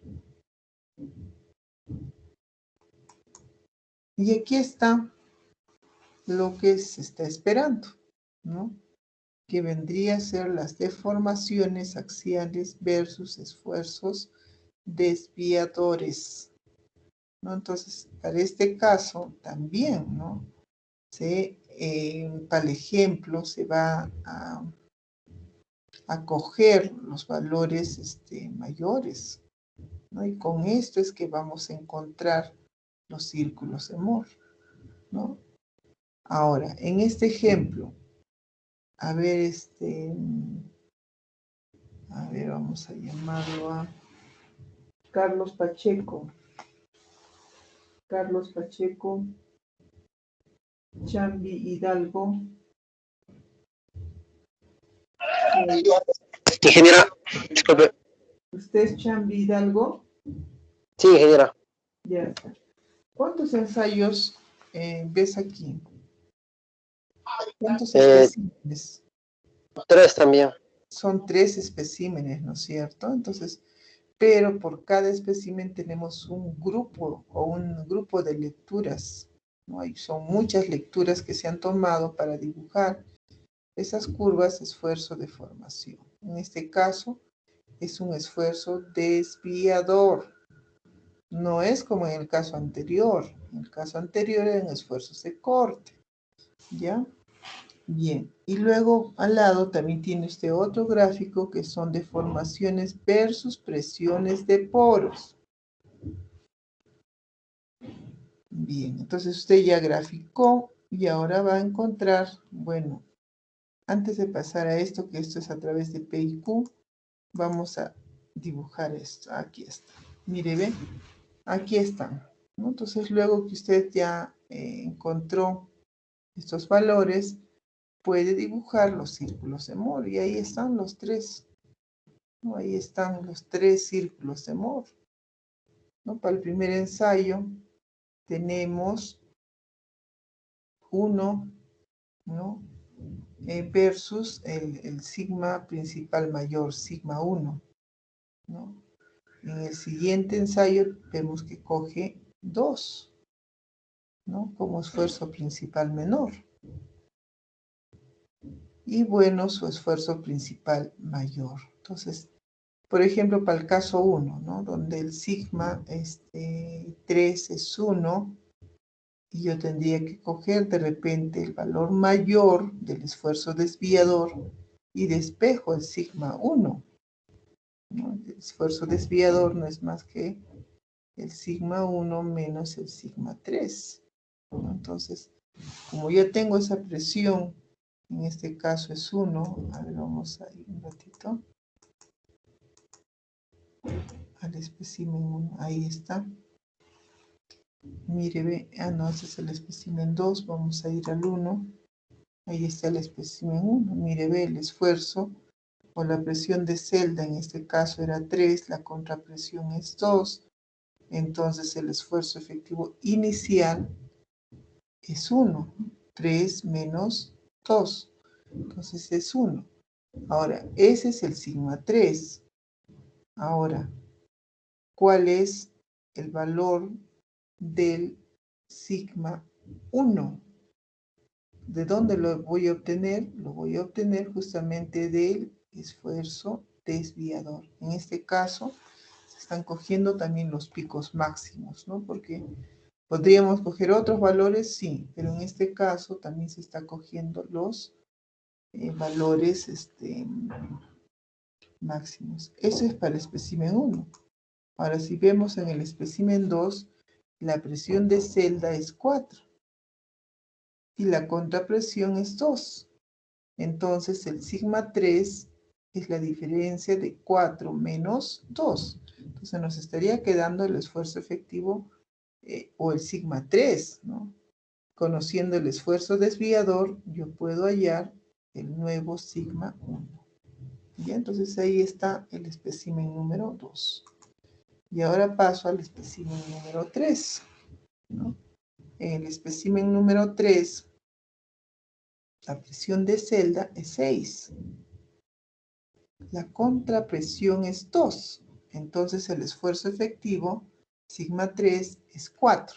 Y aquí está lo que se está esperando, ¿no? Que vendría a ser las deformaciones axiales versus esfuerzos desviadores, ¿no? Entonces, para este caso también, ¿no? Para el ejemplo, se va a coger los valores mayores, ¿no? Y con esto es que vamos a encontrar los círculos de Moore, ¿no? Ahora, en este ejemplo, a ver, vamos a llamarlo a Carlos Pacheco. Carlos Pacheco, Chambi Hidalgo. Ingeniera, disculpe. ¿Usted es Chambi Hidalgo? Sí, ingeniera. Ya está. ¿Cuántos ensayos ves aquí? ¿Cuántos especímenes? 3 también. Son 3 especímenes, ¿no es cierto? Entonces, pero por cada espécimen tenemos un grupo o un grupo de lecturas, ¿no? Y son muchas lecturas que se han tomado para dibujar esas curvas de esfuerzo de formación. En este caso, es un esfuerzo desviador. No es como en el caso anterior. En el caso anterior eran esfuerzos de corte. ¿Ya? Bien. Y luego al lado también tiene usted otro gráfico que son deformaciones versus presiones de poros. Bien. Entonces usted ya graficó y ahora va a encontrar, bueno, antes de pasar a esto, que esto es a través de P y Q, vamos a dibujar esto. Aquí está. Mire, ¿ve? Aquí están, ¿no? Entonces, luego que usted ya encontró estos valores, puede dibujar los círculos de Moore. Y ahí están los 3. ¿No? Ahí están los 3 círculos de Moore, ¿no? Para el primer ensayo tenemos 1, ¿no? Versus el sigma principal mayor, sigma 1, ¿no? En el siguiente ensayo vemos que coge 2, ¿no? Como esfuerzo principal menor. Y bueno, su esfuerzo principal mayor. Entonces, por ejemplo, para el caso 1, ¿no? Donde el sigma 3 es 1, y yo tendría que coger de repente el valor mayor del esfuerzo desviador y despejo el sigma 1, ¿no? El esfuerzo desviador no es más que el sigma 1 menos el sigma 3, ¿no? Entonces, como ya tengo esa presión, en este caso es 1, a ver, vamos a ir un ratito al espécimen 1, ahí está. Mire, ve, no, ese es el espécimen 2, vamos a ir al 1, ahí está el espécimen 1, mire, ve, el esfuerzo o la presión de celda, en este caso era 3, la contrapresión es 2, entonces el esfuerzo efectivo inicial es 1, 3 menos 2, entonces es 1. Ahora, ese es el sigma 3. Ahora, ¿cuál es el valor del sigma 1? ¿De dónde lo voy a obtener? Lo voy a obtener justamente del esfuerzo desviador. En este caso, se están cogiendo también los picos máximos, ¿no? Porque podríamos coger otros valores, sí, pero en este caso también se está cogiendo los valores máximos. Eso es para el espécimen 1. Ahora, si vemos en el espécimen 2, la presión de celda es 4 y la contrapresión es 2. Entonces, el sigma 3 es la diferencia de 4 menos 2. Entonces, nos estaría quedando el esfuerzo efectivo o el sigma 3, ¿no? Conociendo el esfuerzo desviador, yo puedo hallar el nuevo sigma 1. ¿Ya? Entonces, ahí está el espécimen número 2. Y ahora paso al espécimen número 3, ¿no? En el espécimen número 3, la presión de celda es 6. La contrapresión es 2. Entonces el esfuerzo efectivo, sigma 3, es 4.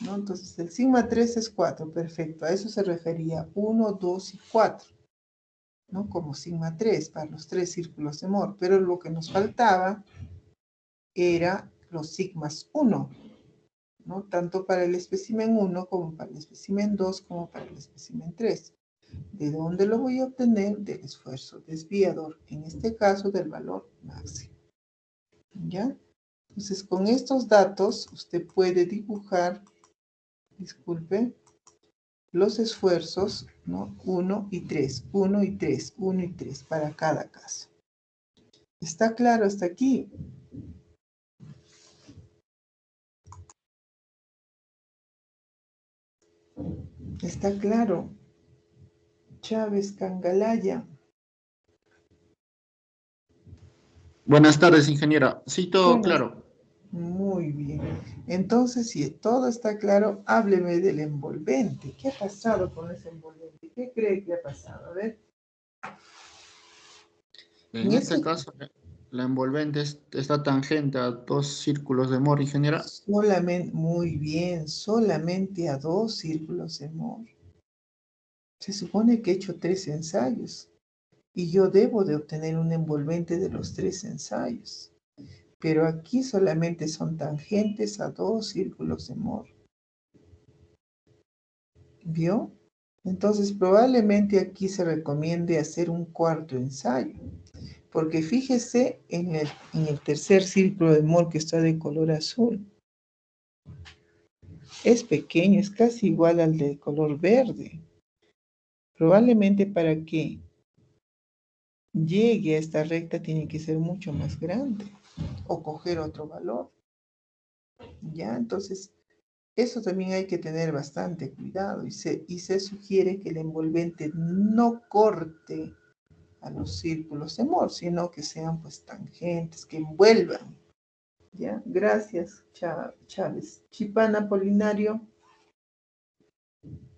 ¿No? Entonces el sigma 3 es 4. Perfecto. A eso se refería 1, 2 y 4. ¿No? Como sigma 3 para los 3 círculos de Mohr. Pero lo que nos faltaba era los sigmas 1. ¿No? Tanto para el espécimen 1 como para el espécimen 2 como para el espécimen 3. ¿De dónde lo voy a obtener? Del esfuerzo desviador, en este caso del valor máximo. ¿Ya? Entonces, con estos datos, usted puede dibujar, disculpe, los esfuerzos, ¿no? 1 y 3, 1 y 3, 1 y 3, para cada caso. ¿Está claro hasta aquí? ¿Está claro? Chávez Cangalaya. Buenas tardes, ingeniera. Sí, todo claro. Muy bien. Entonces, si todo está claro, hábleme del envolvente. ¿Qué ha pasado con ese envolvente? ¿Qué cree que ha pasado? A ver. En este caso, la envolvente está tangente a 2 círculos de Mohr, ingeniera. Solamente, muy bien, solamente a 2 círculos de Mohr. Se supone que he hecho 3 ensayos y yo debo de obtener un envolvente de los 3 ensayos. Pero aquí solamente son tangentes a 2 círculos de Mohr. ¿Vio? Entonces probablemente aquí se recomiende hacer un cuarto ensayo. Porque fíjese en el tercer círculo de Mohr que está de color azul. Es pequeño, es casi igual al de color verde. Probablemente para que llegue a esta recta tiene que ser mucho más grande o coger otro valor. ¿Ya? Entonces, eso también hay que tener bastante cuidado y se sugiere que el envolvente no corte a los círculos de Mohr, sino que sean pues tangentes, que envuelvan. ¿Ya? Gracias, Chávez. Chipana Polinario.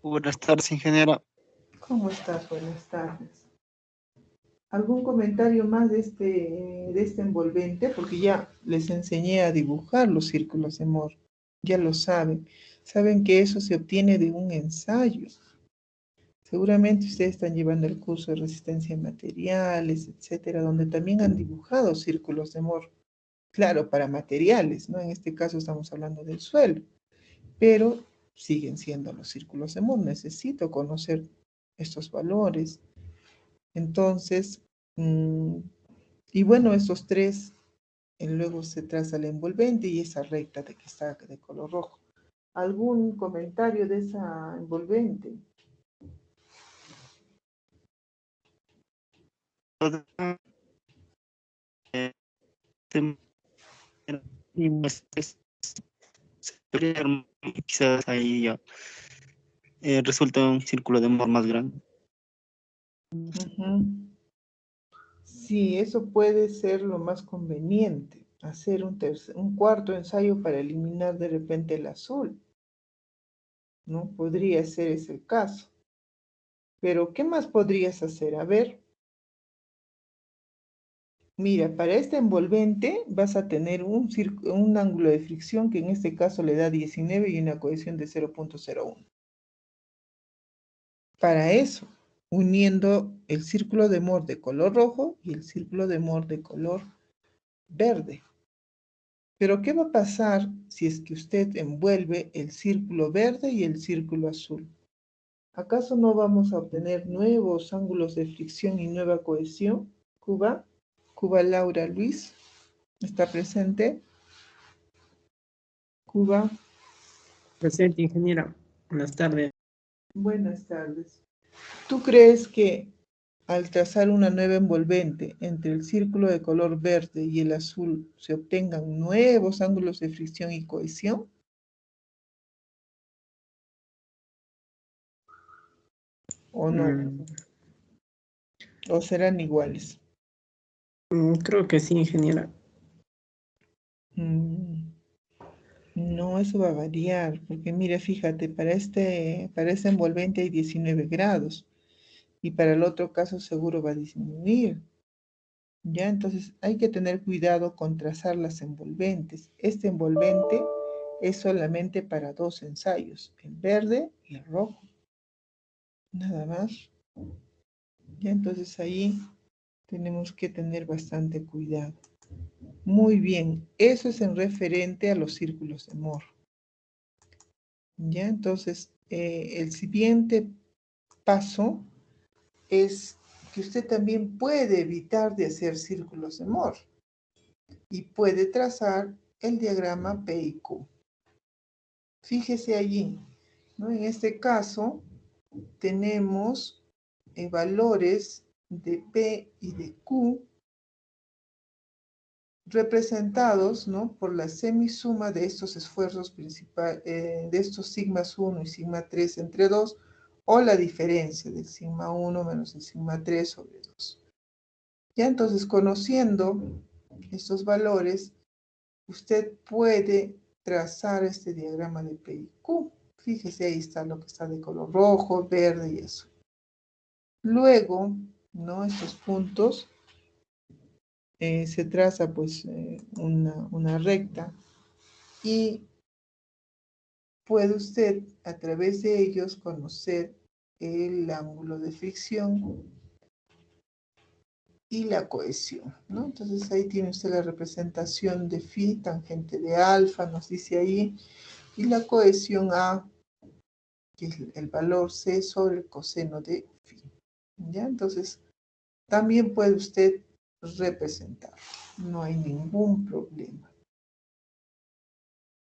Buenas tardes, ingeniera. ¿Cómo estás? Buenas tardes. ¿Algún comentario más de este envolvente? Porque ya les enseñé a dibujar los círculos de Mohr. Ya lo saben. Saben que eso se obtiene de un ensayo. Seguramente ustedes están llevando el curso de resistencia a materiales, etcétera, donde también han dibujado círculos de Moore. Claro, para materiales, ¿no? En este caso estamos hablando del suelo, pero siguen siendo los círculos de Moore. Necesito conocer estos valores. Entonces, y bueno, estos tres, luego se traza el envolvente y esa recta de que está de color rojo. ¿Algún comentario de esa envolvente? Y pues, quizás ahí ya resulta un círculo de Moore más grande. Ujú. Sí, eso puede ser lo más conveniente, hacer un cuarto ensayo para eliminar de repente el azul, ¿no? Podría ser ese el caso. Pero, ¿qué más podrías hacer? A ver, mira, para este envolvente vas a tener un ángulo de fricción que en este caso le da 19 y una cohesión de 0.01. Para eso, uniendo el círculo de Moore de color rojo y el círculo de Moore de color verde. Pero, ¿qué va a pasar si es que usted envuelve el círculo verde y el círculo azul? ¿Acaso no vamos a obtener nuevos ángulos de fricción y nueva cohesión? Cuba Laura Luis, ¿está presente? Cuba. Presente, ingeniera. Buenas tardes. Buenas tardes. ¿Tú crees que al trazar una nueva envolvente entre el círculo de color verde y el azul se obtengan nuevos ángulos de fricción y cohesión? ¿O no? ¿O serán iguales? Creo que sí, ingeniera. No, eso va a variar, porque mira, fíjate, para este envolvente hay 19 grados y para el otro caso seguro va a disminuir. Ya, entonces hay que tener cuidado con trazar las envolventes. Este envolvente es solamente para dos ensayos, el verde y el rojo. Nada más. Ya, entonces ahí tenemos que tener bastante cuidado. Muy bien, eso es en referente a los círculos de Moore. Ya, entonces el siguiente paso es que usted también puede evitar de hacer círculos de Moore y puede trazar el diagrama P y Q. Fíjese allí, ¿no? En este caso tenemos valores de P y de Q representados, ¿no?, por la semisuma de estos esfuerzos principales, de estos sigmas 1 y sigma 3 entre 2, o la diferencia del sigma 1 menos el sigma 3 sobre 2. Ya, entonces, conociendo estos valores, usted puede trazar este diagrama de P y Q. Fíjese, ahí está lo que está de color rojo, verde y azul. Luego, ¿no?, estos puntos se traza pues una recta y puede usted a través de ellos conocer el ángulo de fricción y la cohesión, ¿no? Entonces ahí tiene usted la representación de phi, tangente de alfa, nos dice ahí, y la cohesión A, que es el valor C sobre el coseno de phi. ¿Ya? Entonces también puede usted representar, no hay ningún problema.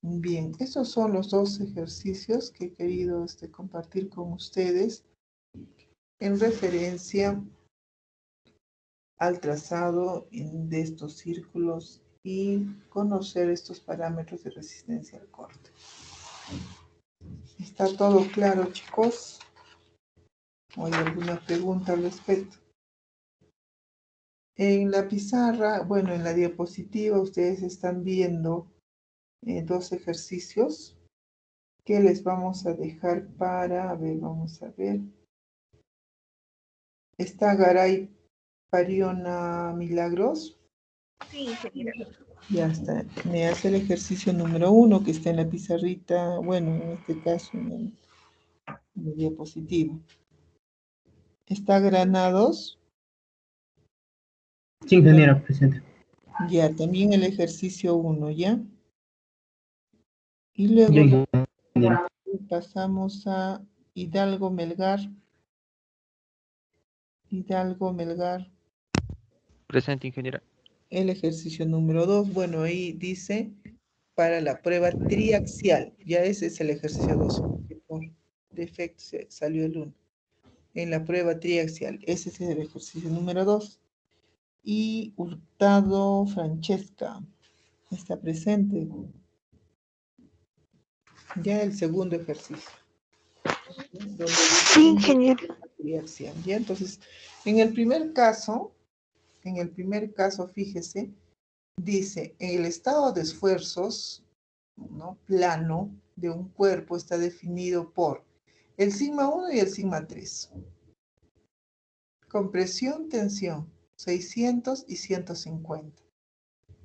Bien, estos son los dos ejercicios que he querido compartir con ustedes en referencia al trazado de estos círculos y conocer estos parámetros de resistencia al corte. ¿Está todo claro, chicos? ¿O hay alguna pregunta al respecto? En la pizarra, bueno, en la diapositiva, ustedes están viendo dos ejercicios que les vamos a dejar para, a ver, vamos a ver. ¿Está Garay Pariona Milagros? Sí, ingeniera. Ya está. Me hace el ejercicio número 1 que está en la pizarrita, bueno, en este caso en la diapositiva. ¿Está Granados? Sí, ingeniera, presente. Ya, también el ejercicio 1, ¿ya? Y Ya, luego ingeniera. pasamos a Hidalgo Melgar. Hidalgo Melgar. Presente, ingeniera. El ejercicio número 2. Bueno, ahí dice para la prueba triaxial. Ya ese es el ejercicio 2. Por defecto salió el 1. En la prueba triaxial. Ese es el ejercicio número 2. Y Hurtado Francesca. Está presente. Ya el segundo ejercicio. Sí, ingeniero. Triaxial. Ya, entonces, en el primer caso, fíjese, dice, en el estado de esfuerzos, ¿no? Plano de un cuerpo está definido por el sigma 1 y el sigma 3. Compresión, tensión, 600 y 150.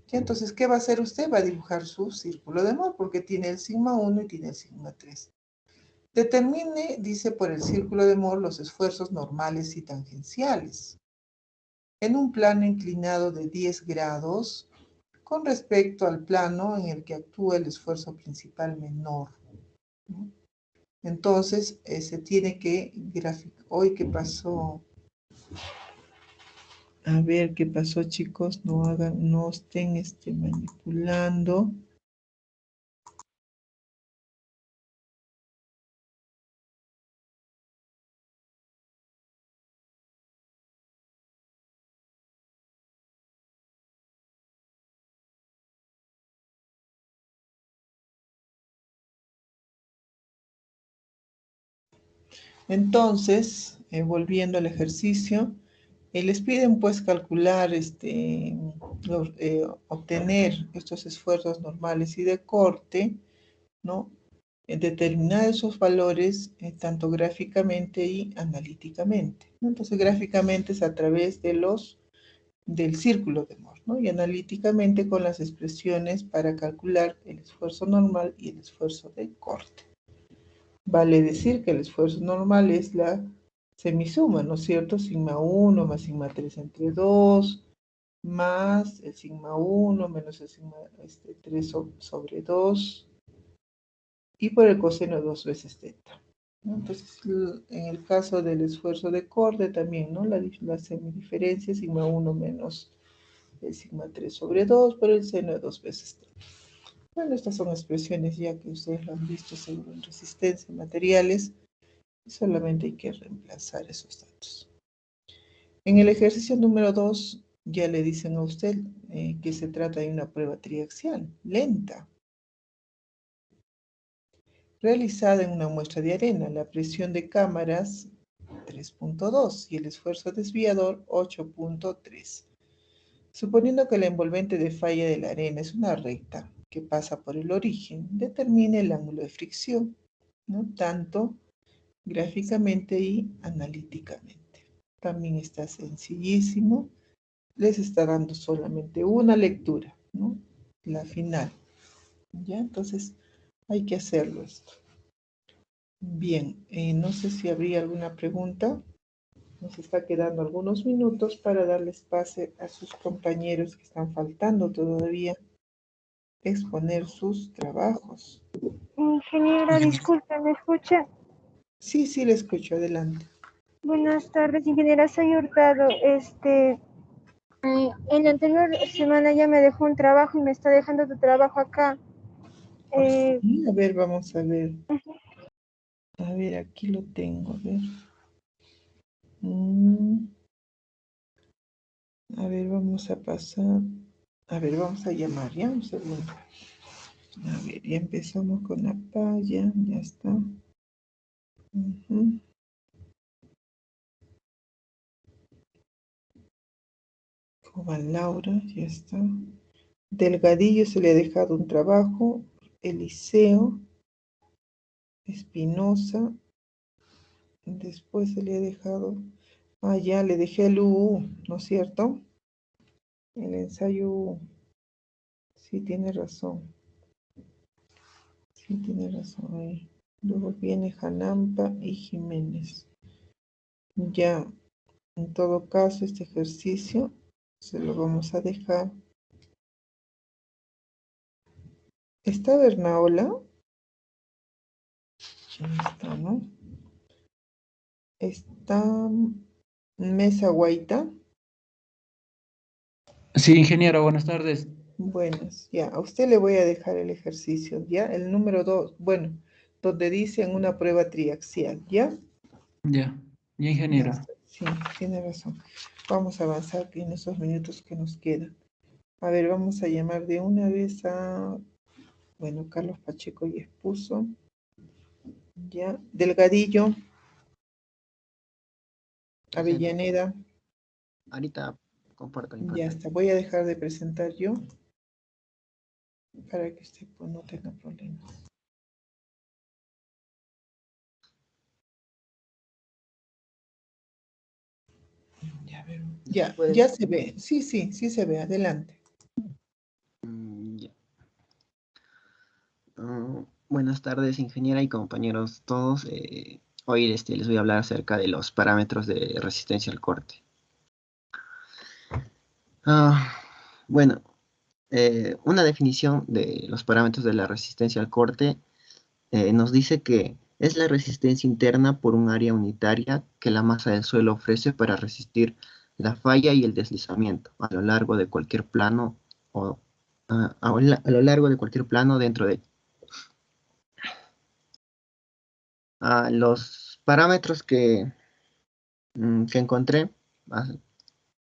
¿Ya? Entonces, ¿qué va a hacer usted? Va a dibujar su círculo de Mohr porque tiene el sigma 1 y tiene el sigma 3. Determine, dice, por el círculo de Mohr los esfuerzos normales y tangenciales en un plano inclinado de 10 grados con respecto al plano en el que actúa el esfuerzo principal menor. ¿No? Entonces, se tiene que graficar. Hoy, ¿qué pasó? A ver, ¿qué pasó, chicos? No estén manipulando. Entonces, volviendo al ejercicio, les piden pues calcular, obtener estos esfuerzos normales y de corte, ¿no? Determinar esos valores tanto gráficamente y analíticamente, ¿no? Entonces, gráficamente es a través del círculo de Mohr, ¿no? Y analíticamente con las expresiones para calcular el esfuerzo normal y el esfuerzo de corte. Vale decir que el esfuerzo normal es la semisuma, ¿no es cierto? Sigma 1 más sigma 3 entre 2, más el sigma 1 menos el sigma 3 sobre 2, y por el coseno de 2 veces θ. ¿No? Entonces, en el caso del esfuerzo de corte también, ¿no? La semidiferencia, sigma 1 menos el sigma 3 sobre 2 por el seno de 2 veces θ. Bueno, estas son expresiones ya que ustedes lo han visto seguro en resistencia, materiales, y solamente hay que reemplazar esos datos. En el ejercicio número 2 ya le dicen a usted que se trata de una prueba triaxial, lenta, realizada en una muestra de arena. La presión de cámaras 3.2 y el esfuerzo desviador 8.3. Suponiendo que la envolvente de falla de la arena es una recta que pasa por el origen, determine el ángulo de fricción, ¿no? Tanto gráficamente y analíticamente. También está sencillísimo. Les está dando solamente una lectura, ¿no? La final. ¿Ya? Entonces, hay que hacerlo esto. Bien, no sé si habría alguna pregunta. Nos está quedando algunos minutos para darles pase a sus compañeros que están faltando todavía exponer sus trabajos. Ingeniera, disculpe, ¿me escucha? Sí, sí, le escucho. Adelante. Buenas tardes, ingeniera, soy Hurtado. En la anterior semana ya me dejó un trabajo y me está dejando tu trabajo acá. Sí, a ver, vamos a ver. A ver, aquí lo tengo, a ver. A ver, vamos a pasar. A ver, vamos a llamar, ¿ya? Un segundo. A ver, ya empezamos con la palla, ya está. Coban Laura, ya está. Delgadillo se le ha dejado un trabajo. Eliseo. Espinosa. Después se le ha dejado. Ah, ya, le dejé el UU, ¿no es cierto? El ensayo UU. Sí, tiene razón. Sí, tiene razón ahí. Luego viene Janampa y Jiménez. Ya, en todo caso, este ejercicio se lo vamos a dejar. ¿Está Bernaola? Ahí está, ¿no? Está Mesa Guaita. Sí, ingeniero, buenas tardes. Buenas, ya. A usted le voy a dejar el ejercicio, ¿ya? El número 2, bueno, donde dicen una prueba triaxial, ¿ya? Ya, Ya ingeniero. está. Sí, tiene razón. Vamos a avanzar en esos minutos que nos quedan. A ver, vamos a llamar de una vez a, bueno, Carlos Pacheco y expuso. Ya. Delgadillo. Avellaneda. Ahorita comparto mi Ya pantalla. está. Voy a dejar de presentar yo para que usted pues, no tenga problemas. Ya, ver. Ya, ya se ve. Sí, sí, sí se ve. Adelante. Ya. Buenas tardes, ingeniera y compañeros todos. Hoy les voy a hablar acerca de los parámetros de resistencia al corte. Bueno, una definición de los parámetros de la resistencia al corte nos dice que es la resistencia interna por un área unitaria que la masa del suelo ofrece para resistir la falla y el deslizamiento a lo largo de cualquier plano o a lo largo de cualquier plano dentro de los parámetros que encontré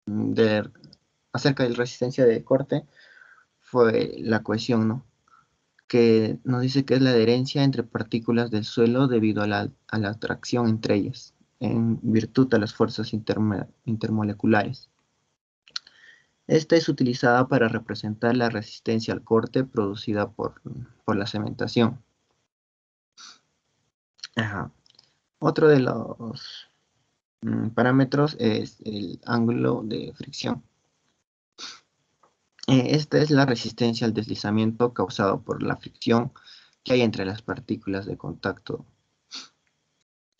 de, acerca de la resistencia de corte fue la cohesión, ¿no? Que nos dice que es la adherencia entre partículas del suelo debido a la atracción entre ellas, en virtud de las fuerzas intermoleculares. Esta es utilizada para representar la resistencia al corte producida por la cementación. Ajá. Otro de los parámetros es el ángulo de fricción. Esta es la resistencia al deslizamiento causado por la fricción que hay entre las partículas de contacto.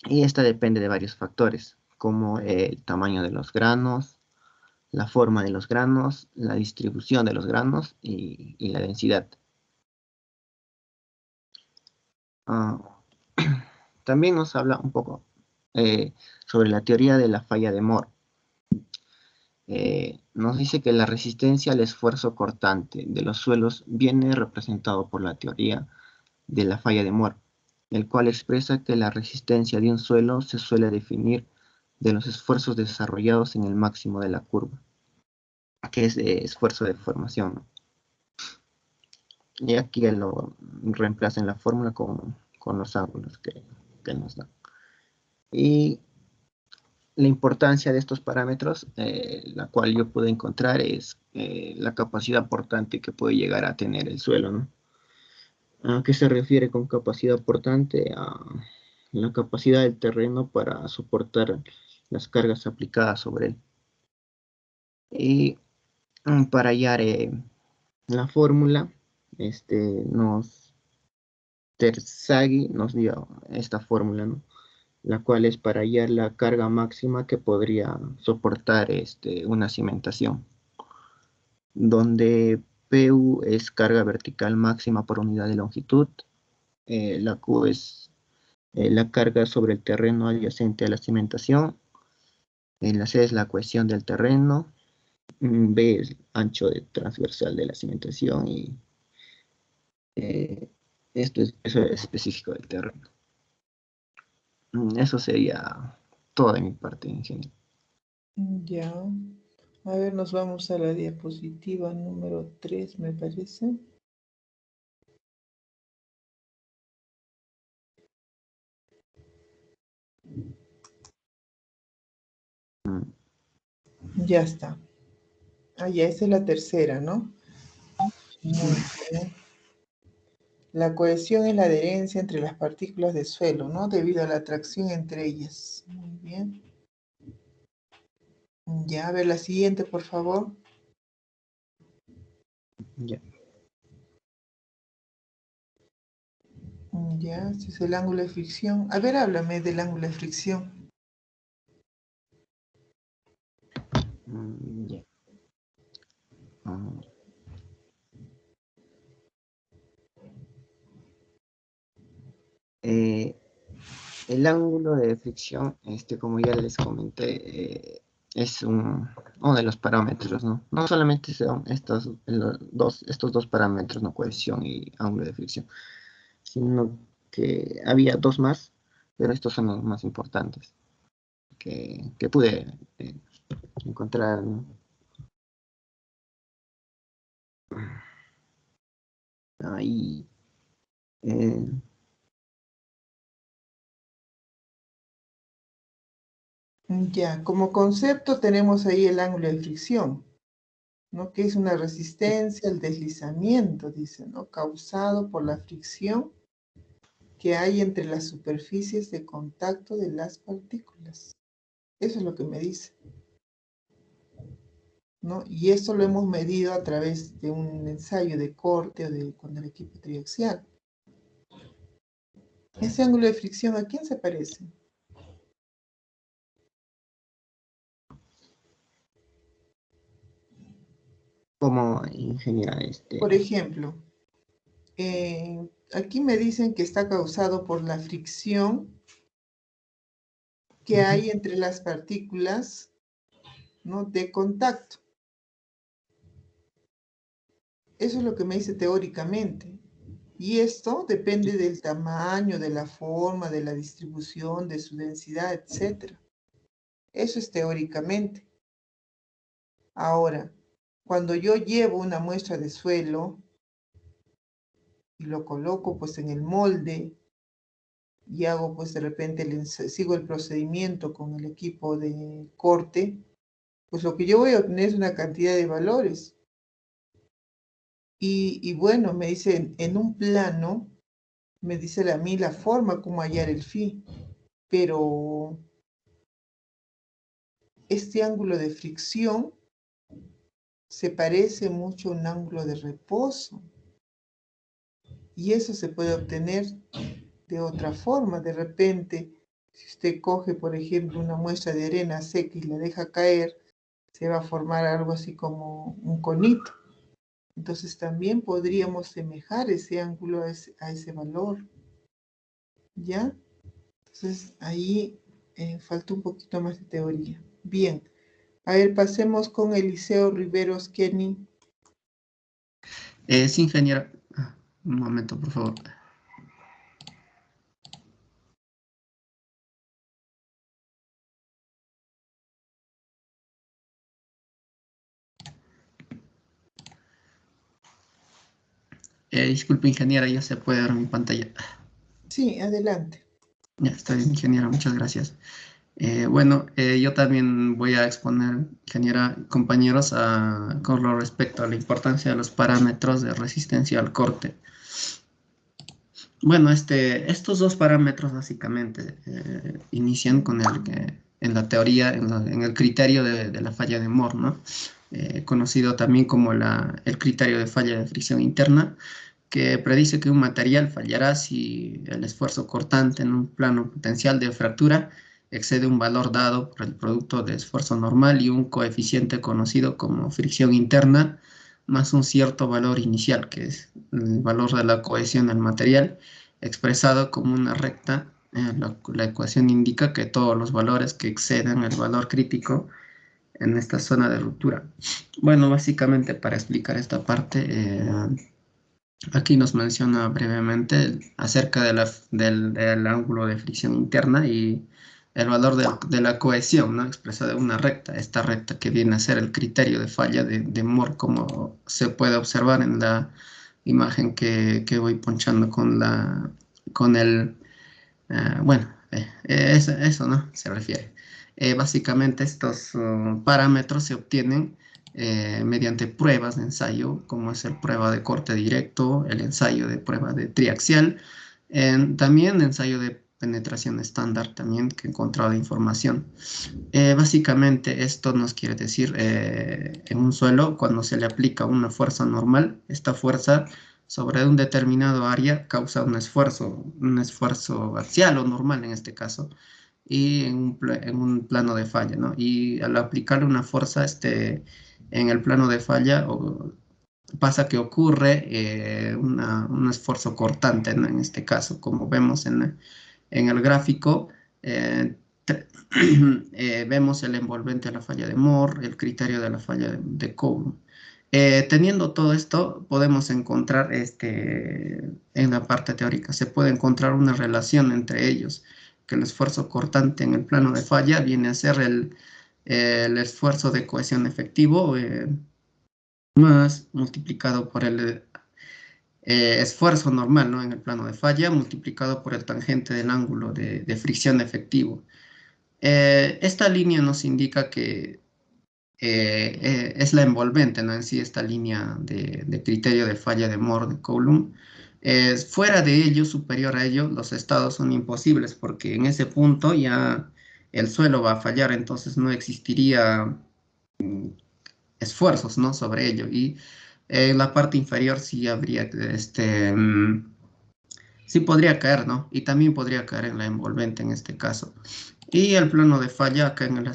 Y esta depende de varios factores, como el tamaño de los granos, la forma de los granos, la distribución de los granos y la densidad. También nos habla un poco sobre la teoría de la falla de Moore. Nos dice que la resistencia al esfuerzo cortante de los suelos viene representado por la teoría de la falla de Moore, el cual expresa que la resistencia de un suelo se suele definir de los esfuerzos desarrollados en el máximo de la curva, que es esfuerzo de formación, ¿no? Y aquí lo reemplaza en la fórmula con los ángulos que nos dan. Y la importancia de estos parámetros, la cual yo pude encontrar, es la capacidad portante que puede llegar a tener el suelo, ¿no? ¿A qué se refiere con capacidad portante? A la capacidad del terreno para soportar las cargas aplicadas sobre él. Y para hallar la fórmula, Terzaghi nos dio esta fórmula, ¿no? La cual es para hallar la carga máxima que podría soportar una cimentación, donde PU es carga vertical máxima por unidad de longitud, la Q es la carga sobre el terreno adyacente a la cimentación, la C es la cohesión del terreno, B es el ancho transversal de la cimentación y esto es peso específico del terreno. Eso sería todo de mi parte, ingeniero. Ya. A ver, nos vamos a la diapositiva número 3, me parece. Ya está. Ya, esa es la tercera, ¿no? Muy bien. La cohesión es la adherencia entre las partículas de suelo, ¿no? Debido a la atracción entre ellas. Muy bien. Ya, a ver la siguiente, por favor. Ya. Ya, este es el ángulo de fricción. A ver, háblame del ángulo de fricción. Ya. El ángulo de fricción, como ya les comenté, es uno de los parámetros, ¿no? No solamente son estos dos parámetros, ¿no? Cohesión y ángulo de fricción, sino que había dos más, pero estos son los más importantes que pude encontrar, ¿no? Ahí. Ya, como concepto tenemos ahí el ángulo de fricción, ¿no? Que es una resistencia al deslizamiento, dice, ¿no? Causado por la fricción que hay entre las superficies de contacto de las partículas. Eso es lo que me dice, ¿no? Y esto lo hemos medido a través de un ensayo de corte o con el equipo triaxial. Ese ángulo de fricción, ¿a quién se parece? Como ingeniera, Por ejemplo, aquí me dicen que está causado por la fricción que hay entre las partículas, ¿no? De contacto. Eso es lo que me dice teóricamente. Y esto depende del tamaño, de la forma, de la distribución, de su densidad, etc. Eso es teóricamente. Ahora, cuando yo llevo una muestra de suelo y lo coloco pues en el molde y hago pues de repente, sigo el procedimiento con el equipo de corte, pues lo que yo voy a obtener es una cantidad de valores. Y bueno, me dice en un plano, me dice a mí la forma como hallar el phi, pero este ángulo de fricción se parece mucho a un ángulo de reposo. Y eso se puede obtener de otra forma. De repente, si usted coge, por ejemplo, una muestra de arena seca y la deja caer, se va a formar algo así como un conito. Entonces también podríamos semejar ese ángulo a ese valor. ¿Ya? Entonces ahí falta un poquito más de teoría. Bien. A ver, pasemos con Eliseo Riveros Kenny. Sí, ingeniera. Un momento, por favor. Disculpe, ingeniera, ya se puede ver mi pantalla. Sí, adelante. Ya está bien, ingeniera, muchas gracias. Bueno, yo también voy a exponer, ingeniera, compañeros, con lo respecto a la importancia de los parámetros de resistencia al corte. Bueno, estos dos parámetros básicamente inician con el que en la teoría, en el criterio de la falla de Moore, ¿no? Conocido también como el criterio de falla de fricción interna, que predice que un material fallará si el esfuerzo cortante en un plano potencial de fractura excede un valor dado por el producto de esfuerzo normal y un coeficiente conocido como fricción interna, más un cierto valor inicial, que es el valor de la cohesión del material, expresado como una recta. La ecuación indica que todos los valores que excedan el valor crítico en esta zona de ruptura. Bueno, básicamente para explicar esta parte, aquí nos menciona brevemente acerca del ángulo de fricción interna y el valor de la cohesión, ¿no? Expresada en una recta, esta recta que viene a ser el criterio de falla de Moore, como se puede observar en la imagen que voy ponchando con el, bueno, eso, ¿no? Se refiere. Básicamente estos parámetros se obtienen mediante pruebas de ensayo, como es el prueba de corte directo, el ensayo de prueba de triaxial, también ensayo de penetración estándar también que he encontrado información. Básicamente esto nos quiere decir en un suelo cuando se le aplica una fuerza normal, esta fuerza sobre un determinado área causa un esfuerzo axial o normal en este caso, y en un plano de falla, ¿no? Y al aplicarle una fuerza en el plano de falla, pasa que ocurre un esfuerzo cortante, ¿no? En este caso, como vemos en el gráfico, vemos el envolvente a la falla de Moore, el criterio de la falla de Coulomb. Teniendo todo esto, podemos encontrar en la parte teórica, se puede encontrar una relación entre ellos, que el esfuerzo cortante en el plano de falla viene a ser el esfuerzo de cohesión efectivo más multiplicado por el esfuerzo normal, ¿no? En el plano de falla, multiplicado por el tangente del ángulo de fricción efectivo. Esta línea nos indica que es la envolvente, ¿no? En sí, esta línea de criterio de falla de Moore de Coulomb. Fuera de ello, superior a ello, los estados son imposibles, porque en ese punto ya el suelo va a fallar, entonces no existiría esfuerzos, ¿no? Sobre ello. Y en la parte inferior sí habría, sí podría caer, ¿no? Y también podría caer en la envolvente en este caso. Y el plano de falla, acá en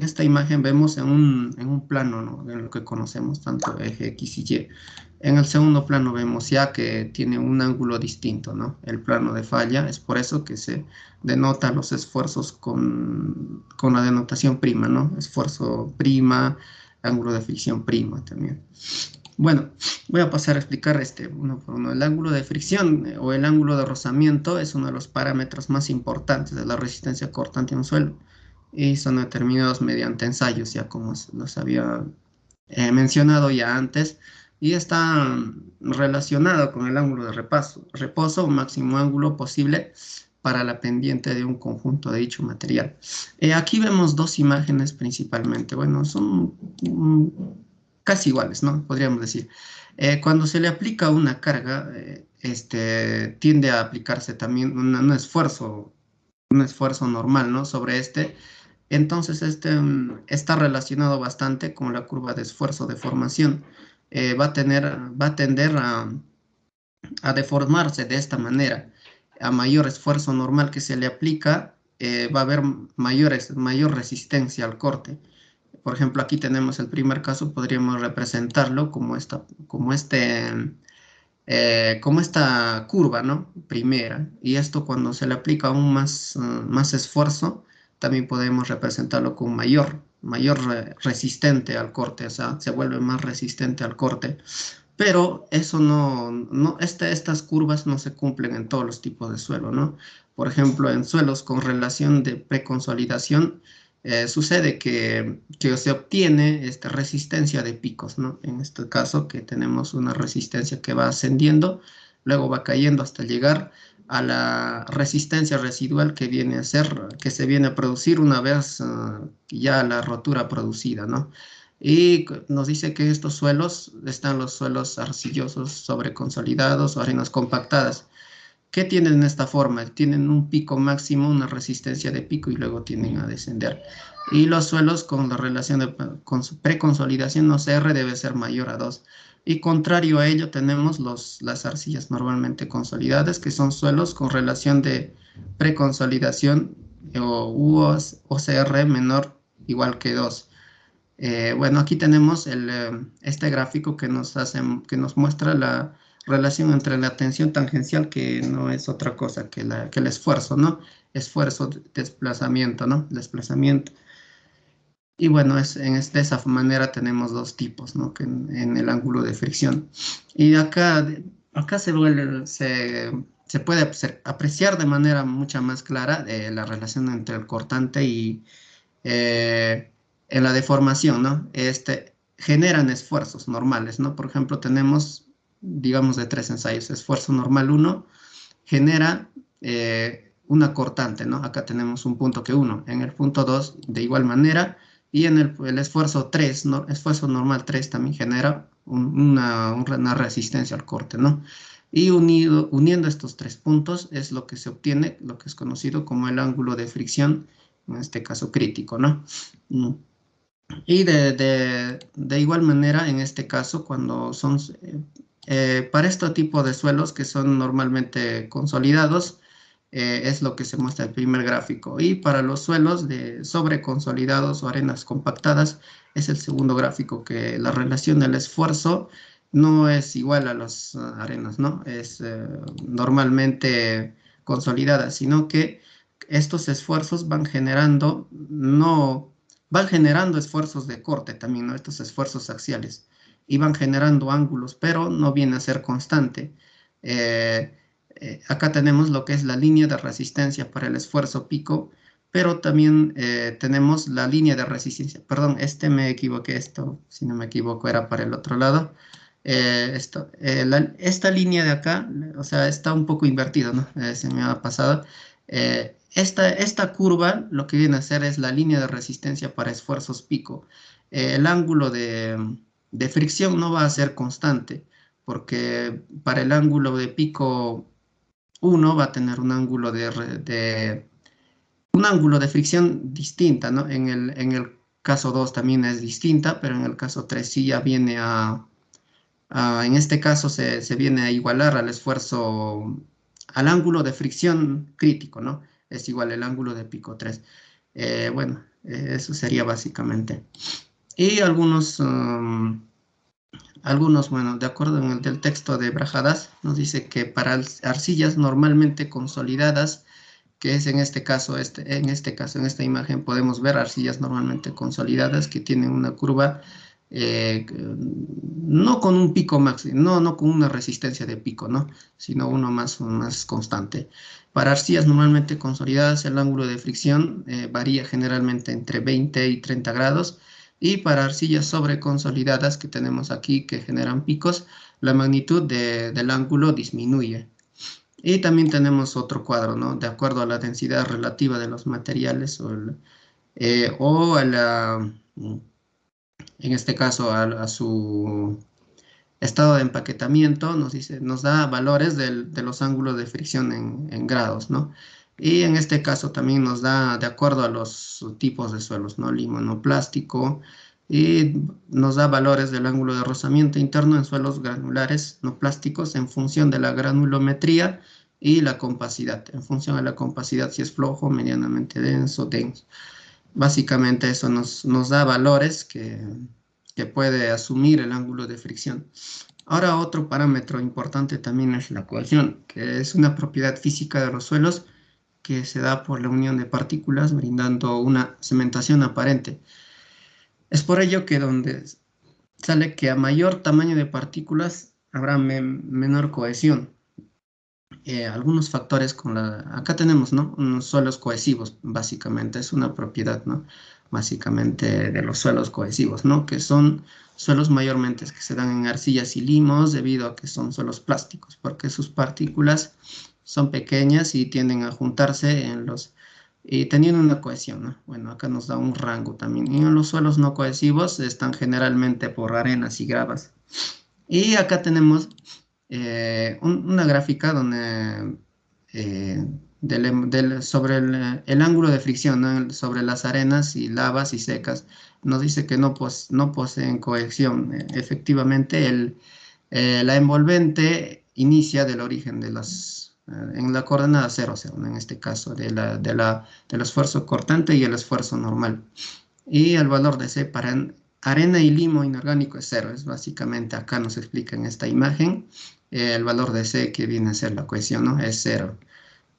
esta imagen vemos en un plano, ¿no? En lo que conocemos tanto eje X y Y. En el segundo plano vemos ya que tiene un ángulo distinto, ¿no? El plano de falla, es por eso que se denota los esfuerzos con la denotación prima, ¿no? Esfuerzo prima, ángulo de fricción prima también. Bueno, voy a pasar a explicar uno por uno. El ángulo de fricción o el ángulo de rozamiento es uno de los parámetros más importantes de la resistencia cortante en un suelo y son determinados mediante ensayos, ya como los había mencionado ya antes, y está relacionado con el ángulo de reposo o máximo ángulo posible para la pendiente de un conjunto de dicho material. Aquí vemos dos imágenes principalmente. Bueno, son casi iguales, ¿no? Podríamos decir. Cuando se le aplica una carga, tiende a aplicarse también un esfuerzo normal, ¿no? Sobre entonces está relacionado bastante con la curva de esfuerzo de formación. Va a tender a deformarse de esta manera. A mayor esfuerzo normal que se le aplica, va a haber mayor resistencia al corte. Por ejemplo, aquí tenemos el primer caso, podríamos representarlo como esta curva, ¿no? Primera. Y esto cuando se le aplica aún más esfuerzo, también podemos representarlo con mayor resistente al corte, o sea, se vuelve más resistente al corte. Pero eso estas curvas no se cumplen en todos los tipos de suelo, ¿no? Por ejemplo, en suelos con relación de preconsolidación, sucede que se obtiene resistencia de picos, ¿no? En este caso que tenemos una resistencia que va ascendiendo, luego va cayendo hasta llegar a la resistencia residual que se viene a producir una vez ya la rotura producida, ¿no? Y nos dice que estos suelos están los suelos arcillosos sobreconsolidados o arenas compactadas. ¿Qué tienen esta forma? Tienen un pico máximo, una resistencia de pico y luego tienden a descender. Y los suelos con la relación con su preconsolidación, OCR, debe ser mayor a 2. Y contrario a ello tenemos las arcillas normalmente consolidadas, que son suelos con relación de preconsolidación o OCR menor igual que 2. Bueno, aquí tenemos este gráfico que nos muestra la relación entre la tensión tangencial, que no es otra cosa que el esfuerzo, ¿no? Esfuerzo, desplazamiento, ¿no? Desplazamiento. Y bueno, de esa manera tenemos dos tipos, ¿no? Que en el ángulo de fricción. Y acá se puede apreciar de manera mucho más clara la relación entre el cortante y en la deformación, ¿no? Generan esfuerzos normales, ¿no? Por ejemplo, tenemos, digamos, de 3 ensayos. Esfuerzo normal 1 genera una cortante, ¿no? Acá tenemos un punto que 1. En el punto 2, de igual manera. Y en el esfuerzo 3, ¿no? Esfuerzo normal 3 también genera una resistencia al corte, ¿no? Y uniendo estos 3 puntos es lo que se obtiene, lo que es conocido como el ángulo de fricción, en este caso crítico, ¿no? Y de igual manera, en este caso, cuando son para este tipo de suelos que son normalmente consolidados, es lo que se muestra en el primer gráfico. Y para los suelos de sobreconsolidados o arenas compactadas, es el segundo gráfico, que la relación del esfuerzo no es igual a las arenas, ¿no? Es normalmente consolidada, sino que estos esfuerzos van generando, van generando esfuerzos de corte también, ¿no? Estos esfuerzos axiales, y van generando ángulos, pero no viene a ser constante. Acá tenemos lo que es la línea de resistencia para el esfuerzo pico, pero también tenemos la línea de resistencia. Perdón, me equivoqué, esto, si no me equivoco, era para el otro lado. Esta línea de acá, o sea, está un poco invertido, ¿no? Se me ha pasado. Esta curva lo que viene a ser es la línea de resistencia para esfuerzos pico. El ángulo de fricción no va a ser constante, porque para el ángulo de pico 1 va a tener un ángulo de fricción distinta, ¿no? En el caso 2 también es distinta, pero en el caso 3 sí ya viene en este caso se viene a igualar al esfuerzo, al ángulo de fricción crítico, ¿no? Es igual el ángulo de pico 3. Bueno, eso sería básicamente. Y algunos, bueno, de acuerdo en el del texto de Brajadas, nos dice que para arcillas normalmente consolidadas, que es en este caso, en esta imagen podemos ver arcillas normalmente consolidadas que tienen una curva no con un pico máximo, no con una resistencia de pico, ¿no? Sino uno más constante. Para arcillas normalmente consolidadas, el ángulo de fricción varía generalmente entre 20 y 30 grados, y para arcillas sobreconsolidadas que tenemos aquí, que generan picos, la magnitud del ángulo disminuye. Y también tenemos otro cuadro, ¿no? De acuerdo a la densidad relativa de los materiales o a la... En este caso, a su estado de empaquetamiento, nos da valores de los ángulos de fricción en grados, ¿no? Y en este caso también nos da, de acuerdo a los tipos de suelos, ¿no? Limonoplástico, y nos da valores del ángulo de rozamiento interno en suelos granulares no plásticos en función de la granulometría y la compacidad, en función de la compacidad, si es flojo, medianamente denso. Básicamente eso nos da valores que puede asumir el ángulo de fricción. Ahora, otro parámetro importante también es la cohesión, que es una propiedad física de los suelos que se da por la unión de partículas, brindando una cementación aparente. Es por ello que donde sale que a mayor tamaño de partículas habrá menor cohesión. Algunos factores acá tenemos, ¿no? Unos suelos cohesivos, básicamente, es una propiedad, ¿no? Básicamente de los suelos cohesivos, ¿no? Que son suelos mayormente que se dan en arcillas y limos debido a que son suelos plásticos, porque sus partículas son pequeñas y tienden a juntarse y teniendo una cohesión, ¿no? Bueno, acá nos da un rango también. Y en los suelos no cohesivos están generalmente por arenas y gravas. Y acá tenemos una gráfica donde sobre el ángulo de fricción, ¿no? Sobre las arenas y lavas y secas, nos dice que no poseen cohesión. Efectivamente, la envolvente inicia del origen en la coordenada 0, 0, ¿no? En este caso, del esfuerzo cortante y el esfuerzo normal. Y el valor de C para arena y limo inorgánico es 0. Es básicamente, acá nos explica en esta imagen, el valor de C, que viene a ser la cohesión, ¿no? Es 0.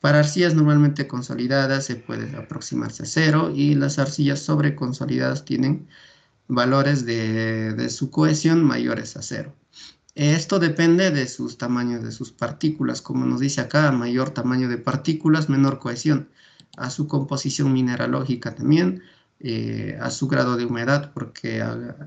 Para arcillas normalmente consolidadas se puede aproximarse a 0, y las arcillas sobreconsolidadas tienen valores de su cohesión mayores a 0. Esto depende de sus tamaños de sus partículas. Como nos dice acá, a mayor tamaño de partículas, menor cohesión. A su composición mineralógica también, a su grado de humedad, porque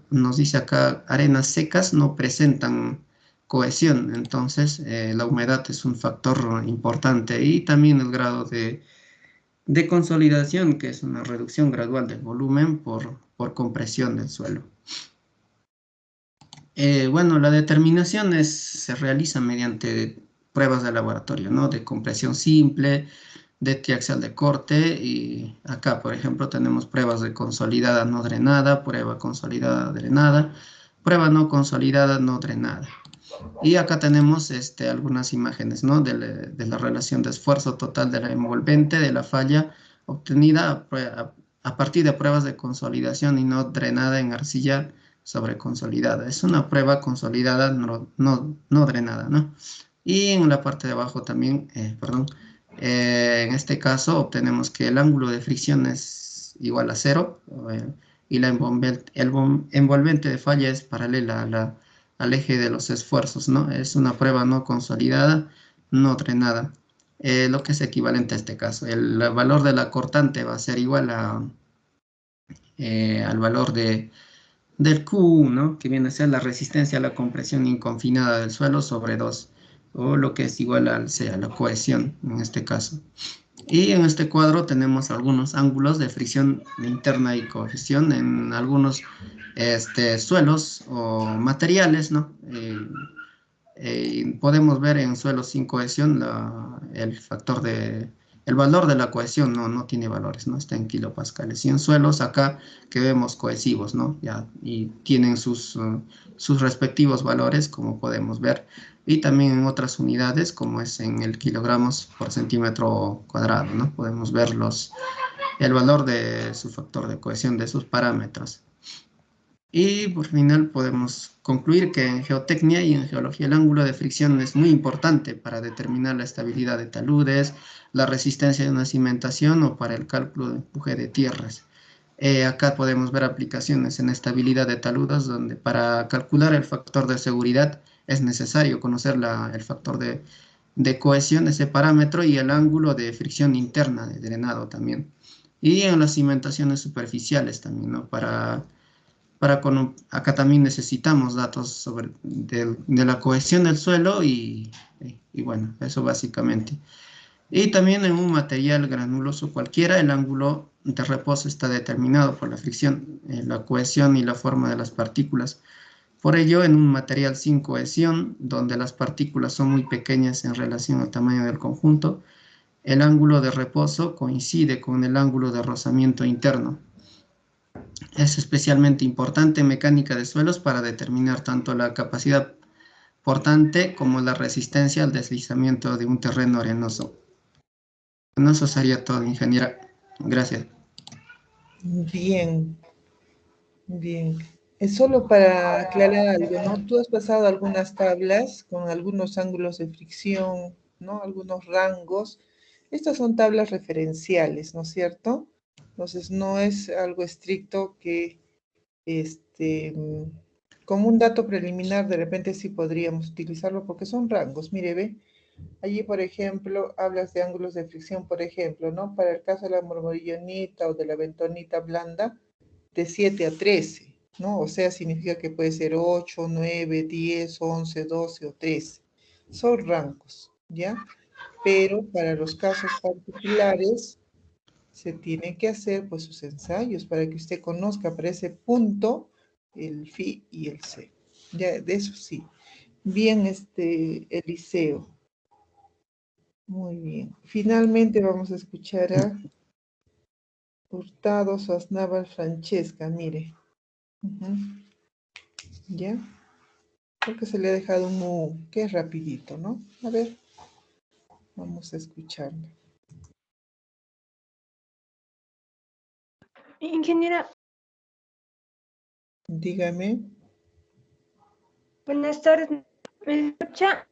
nos dice acá, arenas secas no presentan cohesión, entonces la humedad es un factor importante, y también el grado de consolidación, que es una reducción gradual del volumen por compresión del suelo. Bueno, la determinación se realiza mediante pruebas de laboratorio, ¿no? De compresión simple, de triaxial de corte, y acá, por ejemplo, tenemos pruebas de consolidada no drenada, prueba consolidada drenada, prueba no consolidada no drenada. Y acá tenemos algunas imágenes, ¿no? De la relación de esfuerzo total de la envolvente de la falla obtenida a partir de pruebas de consolidación y no drenada en arcilla sobre consolidada. Es una prueba consolidada, no drenada, ¿no? Y en la parte de abajo también, perdón, en este caso obtenemos que el ángulo de fricción es igual a 0 y la envolvente de falla es paralela al eje de los esfuerzos, ¿no? Es una prueba no consolidada, no drenada, lo que es equivalente a este caso. El valor de la cortante va a ser igual al valor del Q, ¿no? Que viene a ser la resistencia a la compresión inconfinada del suelo sobre 2, o lo que es igual a la cohesión en este caso. Y en este cuadro tenemos algunos ángulos de fricción interna y cohesión en algunos suelos o materiales, ¿no? Podemos ver en suelos sin cohesión el valor de la cohesión no tiene valores, ¿no? Está en kilopascales. Y en suelos acá que vemos cohesivos, ¿no? Ya, y tienen sus respectivos valores, como podemos ver. Y también en otras unidades, como es en el kilogramos por centímetro cuadrado, ¿no? Podemos ver el valor de su factor de cohesión, de sus parámetros. Y por final podemos concluir que en geotecnia y en geología el ángulo de fricción es muy importante para determinar la estabilidad de taludes, la resistencia de una cimentación o para el cálculo de empuje de tierras. Acá podemos ver aplicaciones en estabilidad de taludes donde para calcular el factor de seguridad es necesario conocer el factor de cohesión, ese parámetro, y el ángulo de fricción interna de drenado también. Y en las cimentaciones superficiales también, ¿no? Acá también necesitamos datos de la cohesión del suelo y bueno, eso básicamente. Y también en un material granuloso cualquiera, el ángulo de reposo está determinado por la fricción, la cohesión y la forma de las partículas. Por ello, en un material sin cohesión, donde las partículas son muy pequeñas en relación al tamaño del conjunto, el ángulo de reposo coincide con el ángulo de rozamiento interno. Es especialmente importante en mecánica de suelos para determinar tanto la capacidad portante como la resistencia al deslizamiento de un terreno arenoso. Bueno, eso sería todo, ingeniera. Gracias. Bien, bien. Es solo para aclarar algo, ¿no? Tú has pasado algunas tablas con algunos ángulos de fricción, ¿no? Algunos rangos. Estas son tablas referenciales, ¿no es cierto? Entonces, no es algo estricto que, como un dato preliminar, de repente sí podríamos utilizarlo porque son rangos. Mire, ve, allí, por ejemplo, hablas de ángulos de fricción, por ejemplo, ¿no? Para el caso de la murmurillonita o de la bentonita blanda, de 7 a 13, ¿no? O sea, significa que puede ser 8, 9, 10, 11, 12 o 13. Son rangos, ¿ya? Pero para los casos particulares se tienen que hacer pues sus ensayos para que usted conozca para ese punto el Fi y el C. Ya, de eso sí. Bien, Eliseo. Muy bien. Finalmente vamos a escuchar a Hurtado Sosnábal Francesca, mire. ¿Ya? Creo que se le ha dejado un mu, que es rapidito, ¿no? A ver, vamos a escucharlo. Ingeniera, Dígame. buenas tardes. ¿Me escucha?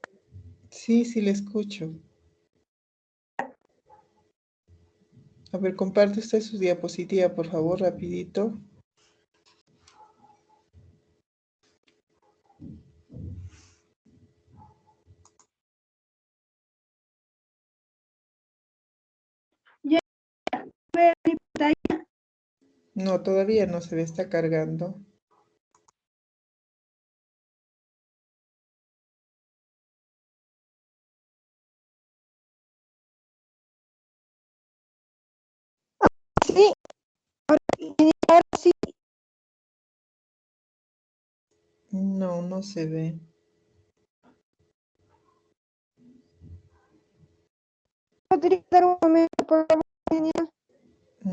Sí, sí le escucho. A ver, comparte usted su diapositiva, por favor, rapidito. Ya, ver mi pantalla. No, todavía no se le está cargando. Sí, ahora sí. No, no se ve. ¿Podría dar un momento, por favor, ingeniera?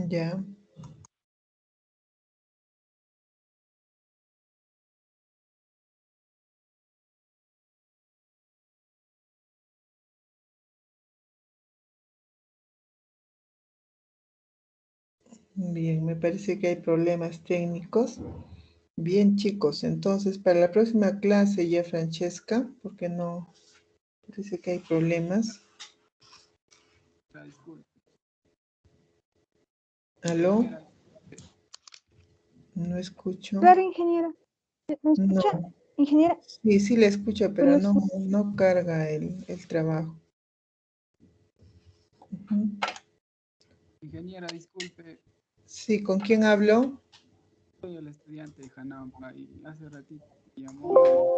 Ya. Bien, me parece que hay problemas técnicos. Bien, chicos, entonces para la próxima clase ya Francesca, porque no, parece que hay problemas. ¿Aló? No escucho. Claro, ingeniera. ¿Me escucha? No. Ingeniera. Sí, sí le escucho, pero Bueno, no carga el trabajo. Ujú. Ingeniera, disculpe, Sí, ¿con quién hablo? soy el estudiante de Hanampa y hace ratito me llamó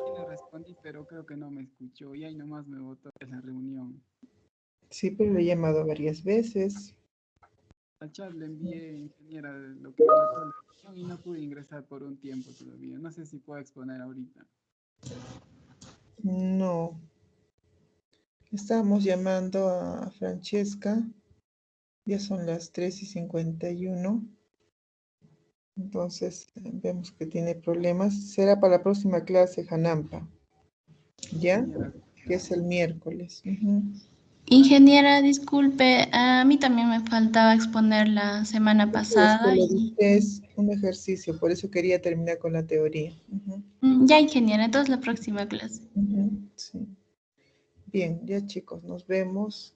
y le respondí, pero creo que no me escuchó y ahí nomás me botó de la reunión. Sí, pero le he llamado varias veces. Al chat le envié, ingeniera, lo que me botó la reunión y no pude ingresar por un tiempo todavía. No sé si puedo exponer ahorita. No. Estábamos llamando a Francesca. Ya son las 3:51. Entonces, vemos que tiene problemas. Será para la próxima clase, Hanampa. ¿Ya? Que es el miércoles. Ujú. Ingeniera, disculpe, a mí también me faltaba exponer la semana Es que pasada lo y dije, es un ejercicio, por eso quería terminar con la teoría. Ujú, ya, ingeniera, entonces la próxima clase. ujú, sí. Bien, ya chicos, nos vemos.